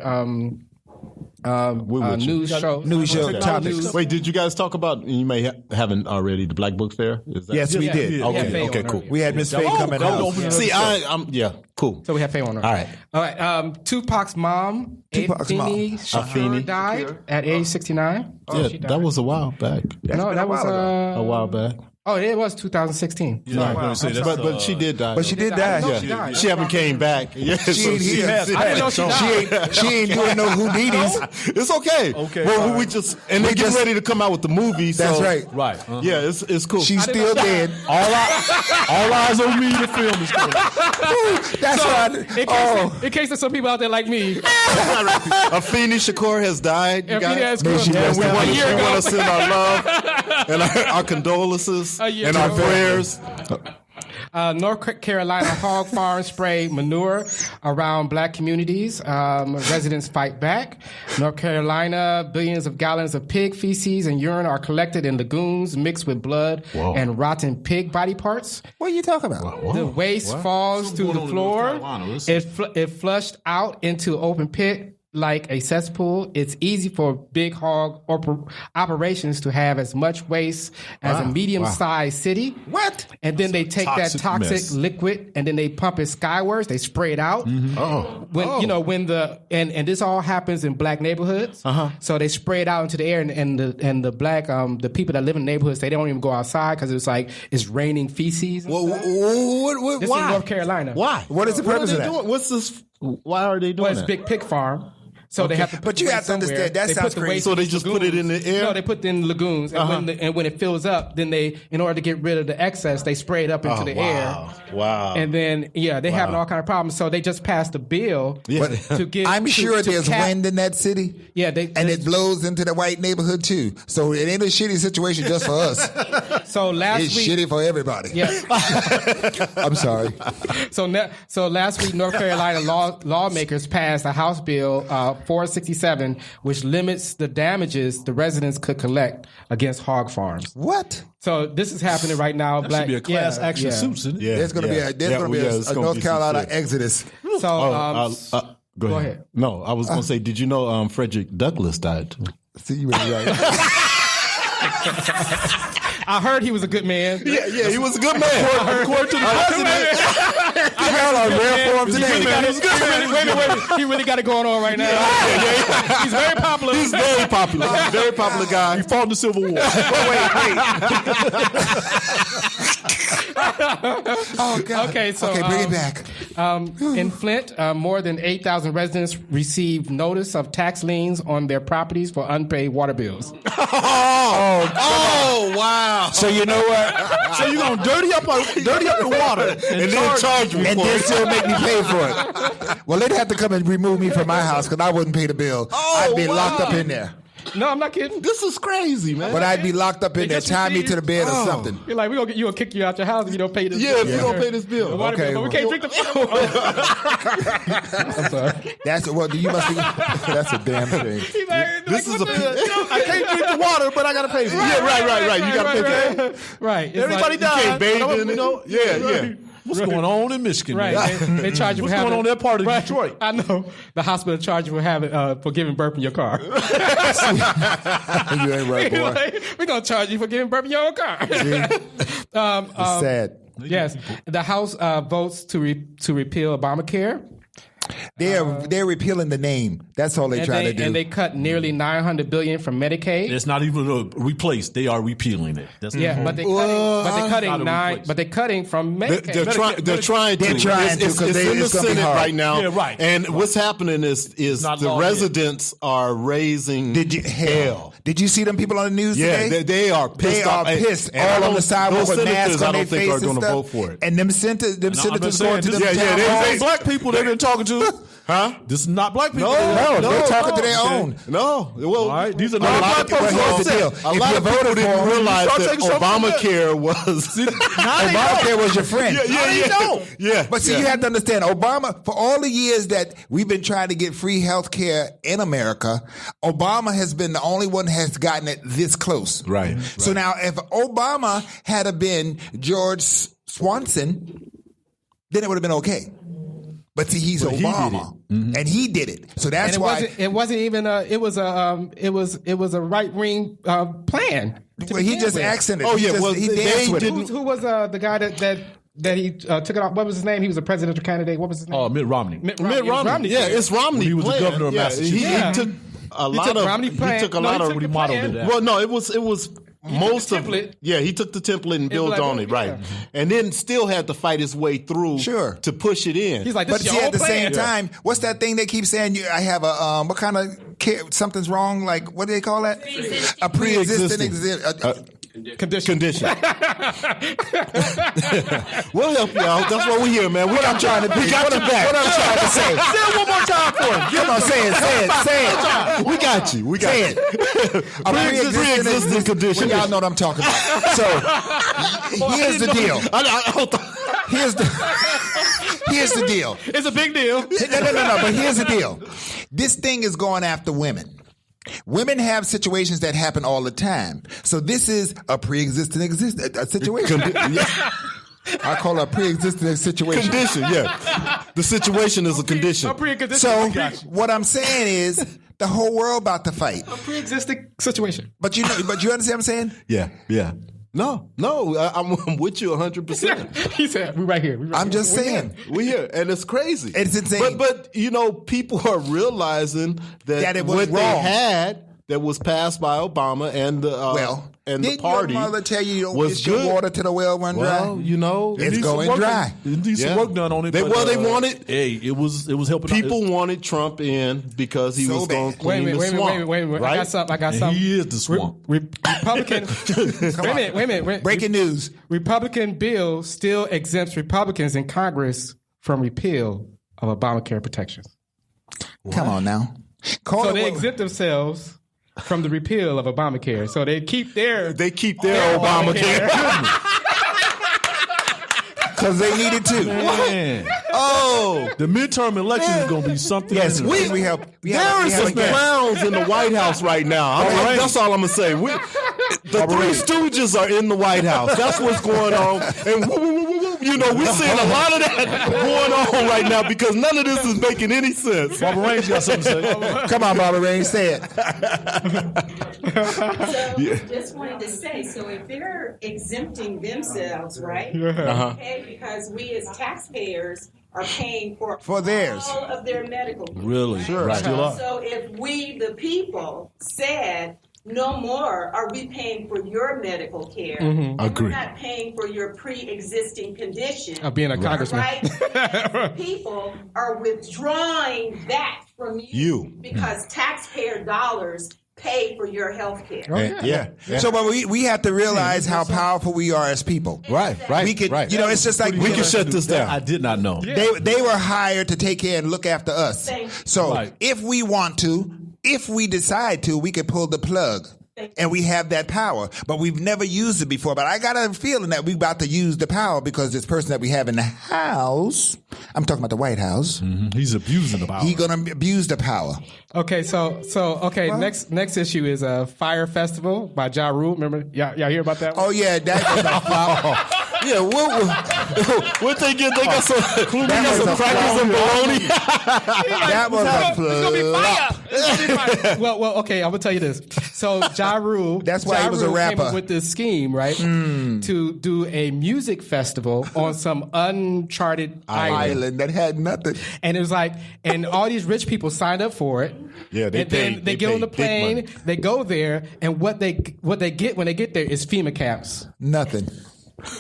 news shows. News show Okay. topics. News. Wait, did you guys talk about? You may haven't already the Black Book Fair. Is that Yes, we Yeah, did. yeah, Okay, Faye okay, on cool. her. We had Miss Faye coming go out. over See, I'm cool. So we have Faye on her. All right. All right. Tupac's mom, Tupac's mom. Shakur, died at age 69. Yeah, She died. that was a while back. No, that was A while back. Oh, it was 2016. Yeah, I'm gonna say that's, But she did die. But she did I die. know Yeah. she died. She haven't came back. Yeah, She ain't here. I didn't know she died. She ain't doing no Houdinis. It's okay. Okay, Well, all we right. just and they're getting ready to come out with the movie. That's so, right. right. Uh-huh. Yeah, it's cool. She's still dead. All eyes on me. The film is coming. That's right. In case there's some people out there like me, Afeni Shakur has died. You Afeni guys. has May she And rest we in want peace. to send our love and our condolences A year and our ago. prayers. North Carolina hog farm spray manure around black communities. Residents fight back. North Carolina, billions of gallons of pig feces and urine are collected in lagoons mixed with blood and rotten pig body parts. What are you talking about? The waste falls to the floor. It flushed out into open pit like a cesspool. It's easy for big hog operations to have as much waste as a medium-sized city. What? And then they take that Toxic toxic mess. liquid and then they pump it skywards. They spray it out. Oh. When and this all happens in black neighborhoods. So they spray it out into the air and the black the people that live in neighborhoods, they don't even go outside because it's raining feces. And stuff. What? This is in North Carolina. Why? What is the What are purpose they of that? doing? What's this? Why are they doing Well, it's that? Big Pig Farm. So they have to put But the you waste have to understand, somewhere. that They sounds put the crazy. waste So they in just put lagoons. it in the air? No, they put it in lagoons, and when it fills up, then they, in order to get rid of the excess, they spray it up into the air. Wow. And then they having all kind of problems. So they just passed a bill to give. I'm sure there's wind in that city. Yeah, and it blows into the white neighborhood too. So it ain't a shitty situation just for us. So last It's week, shitty for everybody. yeah. I'm sorry. So last week, North Carolina lawmakers passed a House Bill 467, which limits the damages the residents could collect against hog farms. What? So this is happening right now. That should be a class action suit, isn't it? Yeah, There's gonna be it's a gonna North be some Carolina shit. exodus. So Go ahead. ahead. No, I was going to say, did you know Frederick Douglass died too? See, you really right. I heard he was a good man. Yeah, he was a good man. According to the president. Y'all are rare for him today. Wait. He really got it going on right now. He's very popular. He's very popular. Very popular guy. He fought in the Civil War. Oh God. Okay, so bring it back. in Flint, more than 8,000 residents received notice of tax liens on their properties for unpaid water bills. Oh, wow. So you know what? So you gonna dirty up the water And then charge me And for then it. still make me pay for it. Well, they'd have to come and remove me from my house because I wouldn't pay the bill. I'd be locked up in there. No, I'm not kidding. This is crazy, man. But I'd be locked up in there, just tie me received- to the bed or something. You're like, we're gonna kick you out your house if you don't pay this Yeah, bill. if you don't pay this bill. The water Okay, bill, but we can't drink the I'm sorry. That's what you must be. That's a damn shame. He's like, This is a I can't drink the water, but I gotta pay for it. Yeah, right. You got to pay that. Right. It's Everybody like, died. Can't bathe in it. You know? Yeah. What's going on in Michigan? Right. man? They charge you What's for having, going on in that part of Right. Detroit? I know. The hospital charge you for having for giving birth in your car. You ain't right, boy. We're gonna charge you for giving birth in your own car. It's sad. Yes. The House votes to repeal Obamacare. They're repealing the name. That's all they try to do. And they cut nearly $900 billion from Medicaid. It's not even replaced. They are repealing it. That's but they're cutting from Medicaid. They're trying to. It's in the Senate right now. Yeah, right. And what's happening is the residents are raising hell. Did you see them people on the news today? Yeah, they are pissed off. They are pissed. All on the sidewalk with masks on their face are going to vote for it. And them senators going to them town they halls. black people they've been talking to. Huh? This is not black people. No, they're talking to their own. No. Well, all right. These are not black people. Here's the deal. A lot of people didn't realize that Obamacare was your friend. Yeah. But see, you have to understand, Obama, for all the years that we've been trying to get free health care in America, Obama has been the only one that has gotten it this close. Right. So now, if Obama had been George Swanson, then it would have been okay. But see, he's Obama, and he did it. So that's why it wasn't even it was a right wing plan. Well, he just accented. Oh yeah, he danced with it. Who was the guy that he took it off? What was his name? He was a presidential candidate. What was his name? Oh, Mitt Romney. Mitt Romney. Yeah, it's Romney. He was the governor of Massachusetts. He took a lot of. Romney plan. He took a lot of. He modeled it. Well, no, it was. Most of it, he took the template and built on it, right? And then still had to fight his way through, to push it in. He's like, but see, at the same time, what's that thing they keep saying? I have a what kind of care, something's wrong? Like what do they call that? A pre-existing condition. We'll help you out. That's what we're here, man. What I'm trying to be. What I'm trying to say. Say it one more time for him. Come on, say it. We got you. Say it. A pre-existing condition. Y'all know what I'm talking about. So here's the deal. Here's the deal. It's a big deal. No. But here's the deal. This thing is going after women. Women have situations that happen all the time. So this is a pre-existing situation. I call it a pre-existing situation. Condition, yeah. The situation is a condition. So what I'm saying is the whole world about to fight. A pre-existing situation. But you understand what I'm saying? Yeah. No, I'm with you 100%. He said, "We're right here." I'm just saying, we're here, and it's crazy. It's insane. But people are realizing that it was what wrong. they had that was passed by Obama and the the party. Your mother tell you don't was get your water to the well run dry? Well, it's going dry. It needs some work done on it. They wanted. Hey, it was helping. People wanted Trump in because he was going to clean the swamp. Wait. Right? I got something. He is the swamp. Republican. wait a minute. Breaking news. Republican bill still exempts Republicans in Congress from repeal of Obamacare protections. Come on now. So they exempt themselves from the repeal of Obamacare. So they keep their Obamacare. Because they needed to. Man. Oh, the midterm election is going to be something. Yes, we help. There are some clowns in the White House right now. That's all I'm going to say. The Three Stooges are in the White House. That's what's going on. And we're seeing a lot of that going on right now because none of this is making any sense. Barbara Raines got something to say. Come on, Barbara Raines, say it. Just wanted to say, so if they're exempting themselves, right? Okay, because we as taxpayers are paying for theirs. all of their medical care. Really? Sure. Right. So if we, the people, said, no more are we paying for your medical care. Mm-hmm. We're not paying for your pre-existing condition. Of being a congressman. Right? People are withdrawing that from you. Because taxpayer dollars pay for your health care. Oh, yeah. So, but we have to realize how powerful we are as people. Right. We could, it's just like we can shut this down. I did not know. They were hired to take care and look after us. So, if we want to, if we decide to, we can pull the plug. And we have that power, but we've never used it before. But I got a feeling that we're about to use the power because this person that we have in the house, I'm talking about the White House. Mm-hmm. He's abusing the power. He's going to abuse the power. Okay, next issue is a Fire Festival by Ja Rule. Remember, y'all hear about that one? Oh yeah, that was a flop. Yeah, what they get? They got some crackers and bologna. That was a flop. Well, okay. I'm gonna tell you this. So Ja Rule, That's why he was a rapper. Came up with this scheme, right, to do a music festival on some uncharted island that had nothing. and it was like, and all these rich people signed up for it. Yeah, they and then paid- they they get on the paid big plane, money. they go there, and what they get when they get there is FEMA camps. Nothing.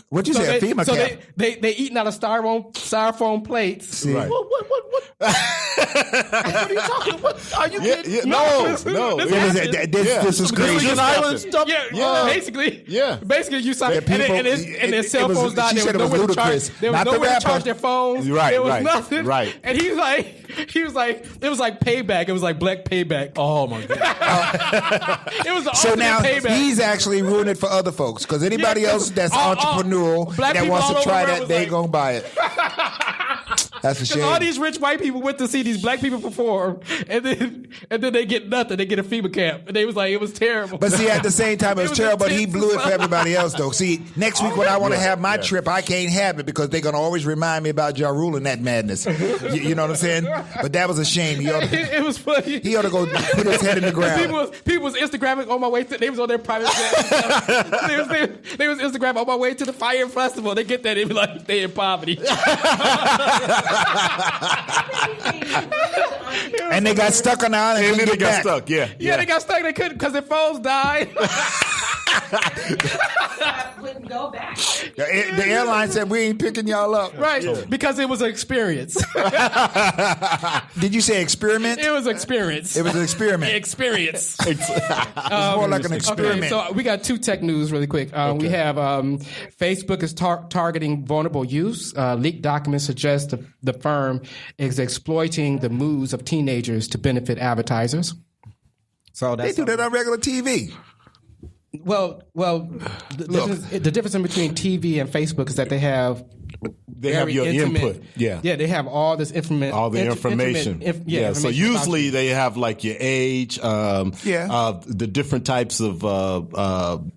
What'd you So say? they, A FEMA so camp? they eating out of styrofoam plates. Right. What are you talking about? Are you kidding? yeah, no. This is crazy. Just Island happened. stuff. Yeah. Basically. Yeah. Basically, you saw Yeah, and, people- and their cell it was- phones died. she There said was it was nowhere to charge. ludicrous. There was Not the nowhere to rapper. charge their phones. Right, There was right, nothing. right. And he was like, it was like payback. It was like black payback. Oh my God! It was the So ultimate now payback. he's actually ruining it for other folks because anybody Yeah, else that's all- entrepreneurial black that people wants all to over try the world that, was they like- gonna buy it. That's a Because shame. all these rich white people went to see these black people perform, and then they get nothing. They get a FEMA camp, and they was like, it was terrible. But see, at the same time, it was terrible. But he intense blew it as for fuck. everybody else, though. See, next week when I want to have my trip, I can't have it because they're gonna always remind me about Ja Rule and that madness. You know what I'm saying? But that was a shame. He ought It was funny. to go put his head in the ground. People was Instagramming on my way to. They was on their private jet. they was Instagramming on my way to the Fire Festival. They get that, they be like, they in poverty. And they got stuck on the island. And then couldn't they get got back. stuck. Yeah. Yeah, they got stuck. They couldn't because their phones died. Wouldn't go back. The airline said we ain't picking y'all up. Right, because it was an experience. Did you say experiment? It was an experience. It was an experiment. Experience. It's more like an experiment. Okay, so we got two tech news really quick. We have Facebook is targeting vulnerable youth. Leaked documents suggest the firm is exploiting the moods of teenagers to benefit advertisers. So They that's do that on regular TV. well. The difference in between TV and Facebook is that they have have your input. Yeah. Yeah, they have all this information. All the information. So information usually they have like your age, the different types of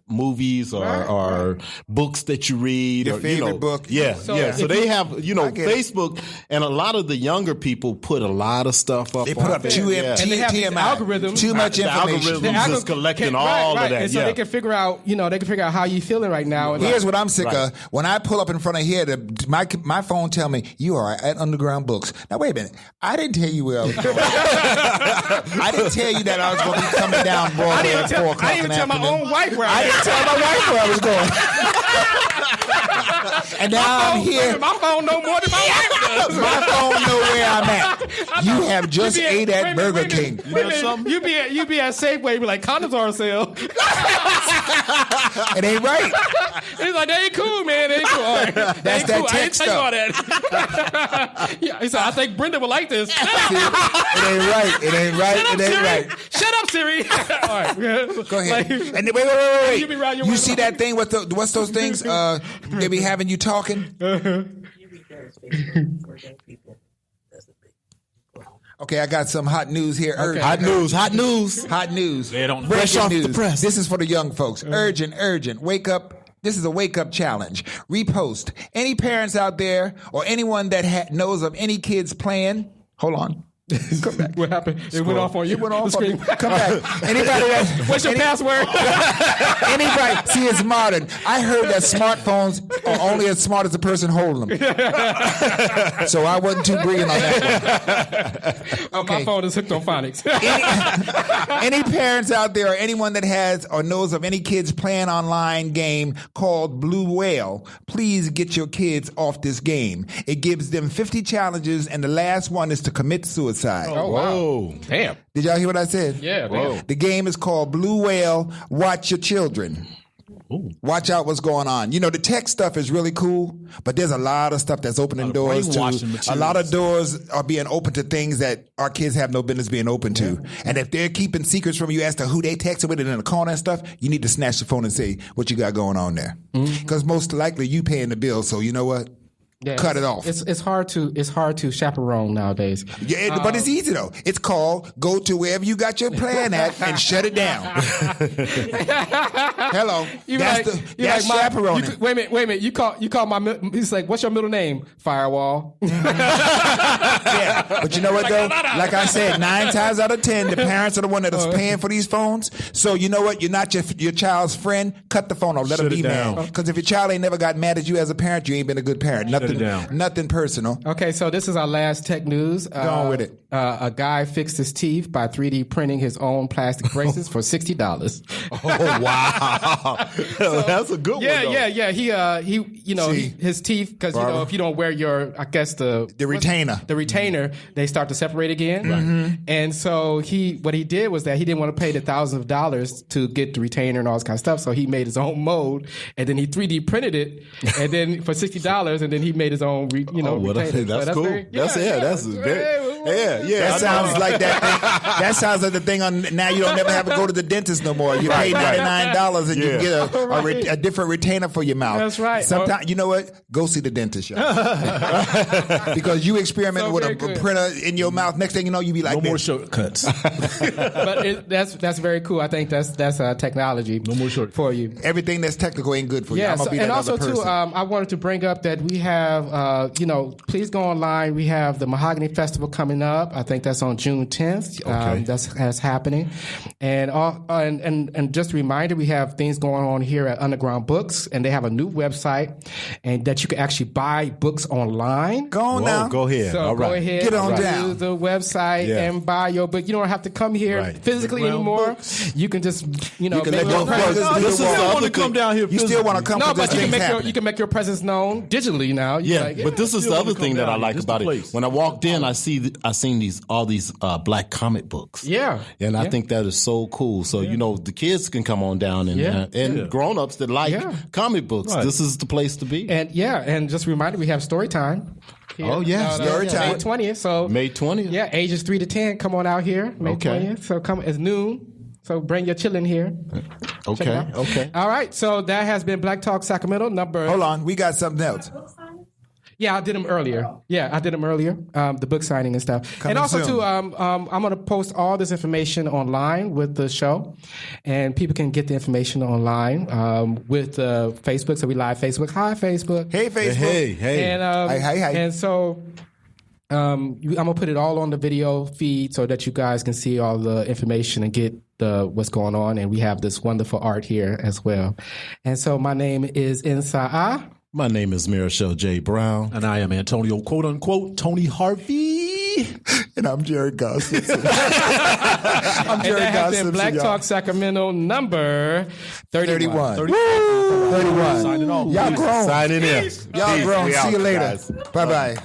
movies or books that you read. Your or, favorite book. Yeah, So yeah. So if they you- have, I get it. Facebook, and a lot of the younger people put a lot of stuff up. They put on up there. too Yeah. And they have these TMI. algorithms. Too much The information. algorithms just collecting all of that. And so Yeah. they can figure out, they can figure out how you feeling right now. And Here's what I'm sick of. When I pull up in front of here, my phone tell me, you are at Underground Books. Now, wait a minute. I didn't tell you where I was going. I didn't tell you that I was going to be coming down Broadway at 4 o'clock I didn't even tell my own wife where I didn't tell my wife where I was going. And now I'm here. My phone know more than my wife does. My phone know where I'm at. You have just You be ate at wait a minute, Burger wait a King. minute, wait a minute. You be at Safeway, be like, condoms are on sale. It ain't right. He's like, that ain't cool, man. That ain't cool. All right. That That's ain't that cool. I didn't tech tell you all that. Yeah, he said, I think Brenda would like this. It ain't right. It ain't right. Shut up, It ain't Siri. right. Shut up, Siri. All right. Go ahead. Like, And then, wait. You be around your You way. see that thing? What's those things? They be having you talking. Okay, I got some hot news here. Okay. Hot news. Hot news. They don't- Fresh Breaking off the news. press. This is for the young folks. Urgent. Wake up. This is a wake-up challenge. Repost. Any parents out there or anyone that knows of any kids playing, hold on. Come back. What happened? It went off on you. It went off The on me. screen. Come back. Anybody that... What's your password? Anybody, see, it's modern. I heard that smartphones are only as smart as the person holding them. So I wasn't too brilliant on that one. My phone is hooked on phonics. Any parents out there or anyone that has or knows of any kids playing online game called Blue Whale, please get your kids off this game. It gives them 50 challenges, and the last one is to commit suicide. Oh, Whoa. Damn. Did y'all hear what I said? Yeah, damn. The game is called Blue Whale. Watch your children. Watch out what's going on. The tech stuff is really cool, but there's a lot of stuff that's opening doors to. brainwashing A lot of materials. doors are being open to things that our kids have no business being open to. And if they're keeping secrets from you as to who they texted with it in the corner and stuff, you need to snatch the phone and say what you got going on there. Because most likely you paying the bill, so you know what? cut it off. It's hard to chaperone nowadays. Yeah, but it's easy though. It's called go to wherever you got your plan at and shut it down. Hello, that's chaperoning. Wait a minute. You call my. He's like, what's your middle name? Firewall. Yeah, but you know what though? Like I said, 9 times out of 10, the parents are the one that is paying for these phones. So you know what? You're not your child's friend. Cut the phone off. Let them be mad. Because if your child ain't never got mad at you as a parent, you ain't been a good parent. Nothing personal. Okay, so this is our last tech news. Go on with it. A guy fixed his teeth by 3D printing his own plastic braces for $60. Oh wow, that's a good one. Yeah. His teeth, because if you don't wear your, I guess the retainer, they start to separate again. Mm-hmm. And so what he did was that he didn't want to pay the thousands of dollars to get the retainer and all this kind of stuff. So he made his own mold, and then he 3D printed it, and then for $60, and then he made his own, retainer. That's cool. That sounds like that thing. That sounds like the thing on now. You don't never have to go to the dentist no more. You pay $99 and you get a different retainer for your mouth. That's right. Sometimes you know what? Go see the dentist, y'all. Because you experiment with a printer in your mouth. Next thing you know, you be like, no more shortcuts. But that's very cool. I think that's technology. No more shortcuts for you. Everything that's technical ain't good for you. Yeah, I'm gonna be that and also other person. too, I wanted to bring up that we have, please go online. We have the Mahogany Festival coming up. I think that's on June 10th. Okay. That's happening, and just a reminder, we have things going on here at Underground Books, and they have a new website, and that you can actually buy books online. Go on now. Go ahead. So All right. go ahead, get on down to the website and buy your book. You don't have to come here physically anymore. You can just you can let your presence You still want to come down here. You still want to come. No, but you can make your presence known digitally now. But this is the other thing that I like about it. When I walked in, I seen all these black comic books. Yeah, and I think that is so cool. So the kids can come on down and grown-ups that like comic books. Right. This is the place to be. And just a reminder, we have story time. Here. Oh yeah, story time. May 20th. So May 20th. Yeah, ages 3 to 10. Come on out here. May 20th. So come. It's noon. So bring your children here. Okay. All right. So that has been Black Talk Sacramento number. Hold on, we got something else. Yeah, I did them earlier. The book signing and stuff. Coming and also, soon. too, I'm going to post all this information online with the show. And people can get the information online with Facebook. So we live Facebook. Hi, Facebook. Hey, Facebook. Hey. And, hi. And so I'm going to put it all on the video feed so that you guys can see all the information and get what's going on. And we have this wonderful art here as well. And so my name is Insa'a. My name is Michelle J. Brown. And I am Antonio, quote unquote, Tony Harvey. And I'm Jared Gossett. I'm Jared Gossett. Black Talk Sacramento number 31. 31. Signing off. Y'all grown. Signing in. Y'all grown. See you later. Bye-bye.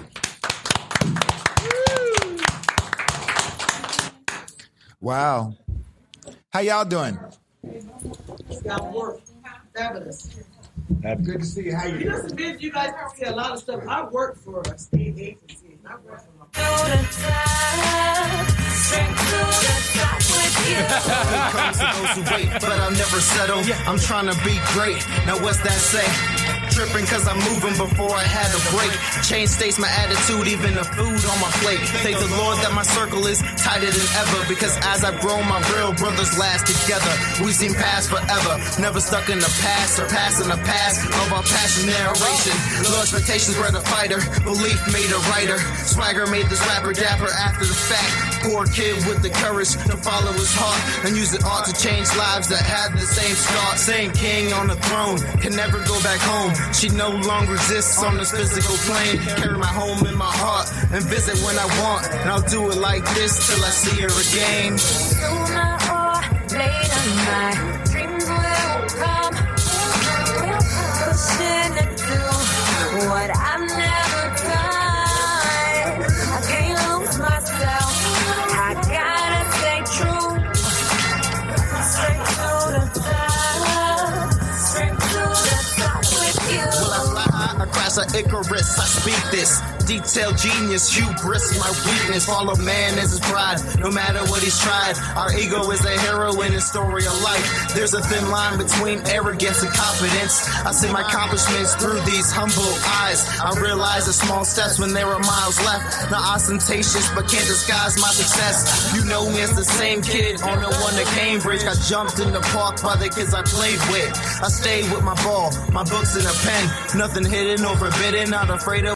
Wow. How y'all doing? Y'all work. Fabulous. Good to see you. How you doing? You guys see a lot of stuff. I work for a state agency. I work for my comes to those who wait, but I'll never settle. I'm trying to be great. Now what's that say? Tripping cause I'm moving before I had a break. Change states my attitude, even the food on my plate. Thank the Lord that my circle is tighter than ever, because as I've grown, my real brothers last together. We've seen past forever, never stuck in the past or passing the past of our passion narration. Low expectations bred a fighter, belief made a writer. Swagger made this rapper dapper after the fact. Poor kid with the courage to follow his heart and use it all to change lives that had the same start. Same king on the throne, can never go back home. She no longer exists on this physical plane. Carry my home in my heart and visit when I want. And I'll do it like this till I see her again. Sooner or later, my dreams will come. Pushing to do what I've never done. I can't lose myself. I gotta stay true. Straight to the top. Straight to the top with you. Will I fly high or crash curse of Icarus, I speak this. Detailed genius, hubris, my weakness. Follow man as his pride, no matter what he's tried. Our ego is a hero in the story of life. There's a thin line between arrogance and confidence. I see my accomplishments through these humble eyes. I realize the small steps when there are miles left. Not ostentatious, but can't disguise my success. You know me as the same kid on the one to Cambridge. Got jumped in the park by the kids I played with. I stayed with my ball, my books and a pen. Nothing hidden or forbidden, not afraid of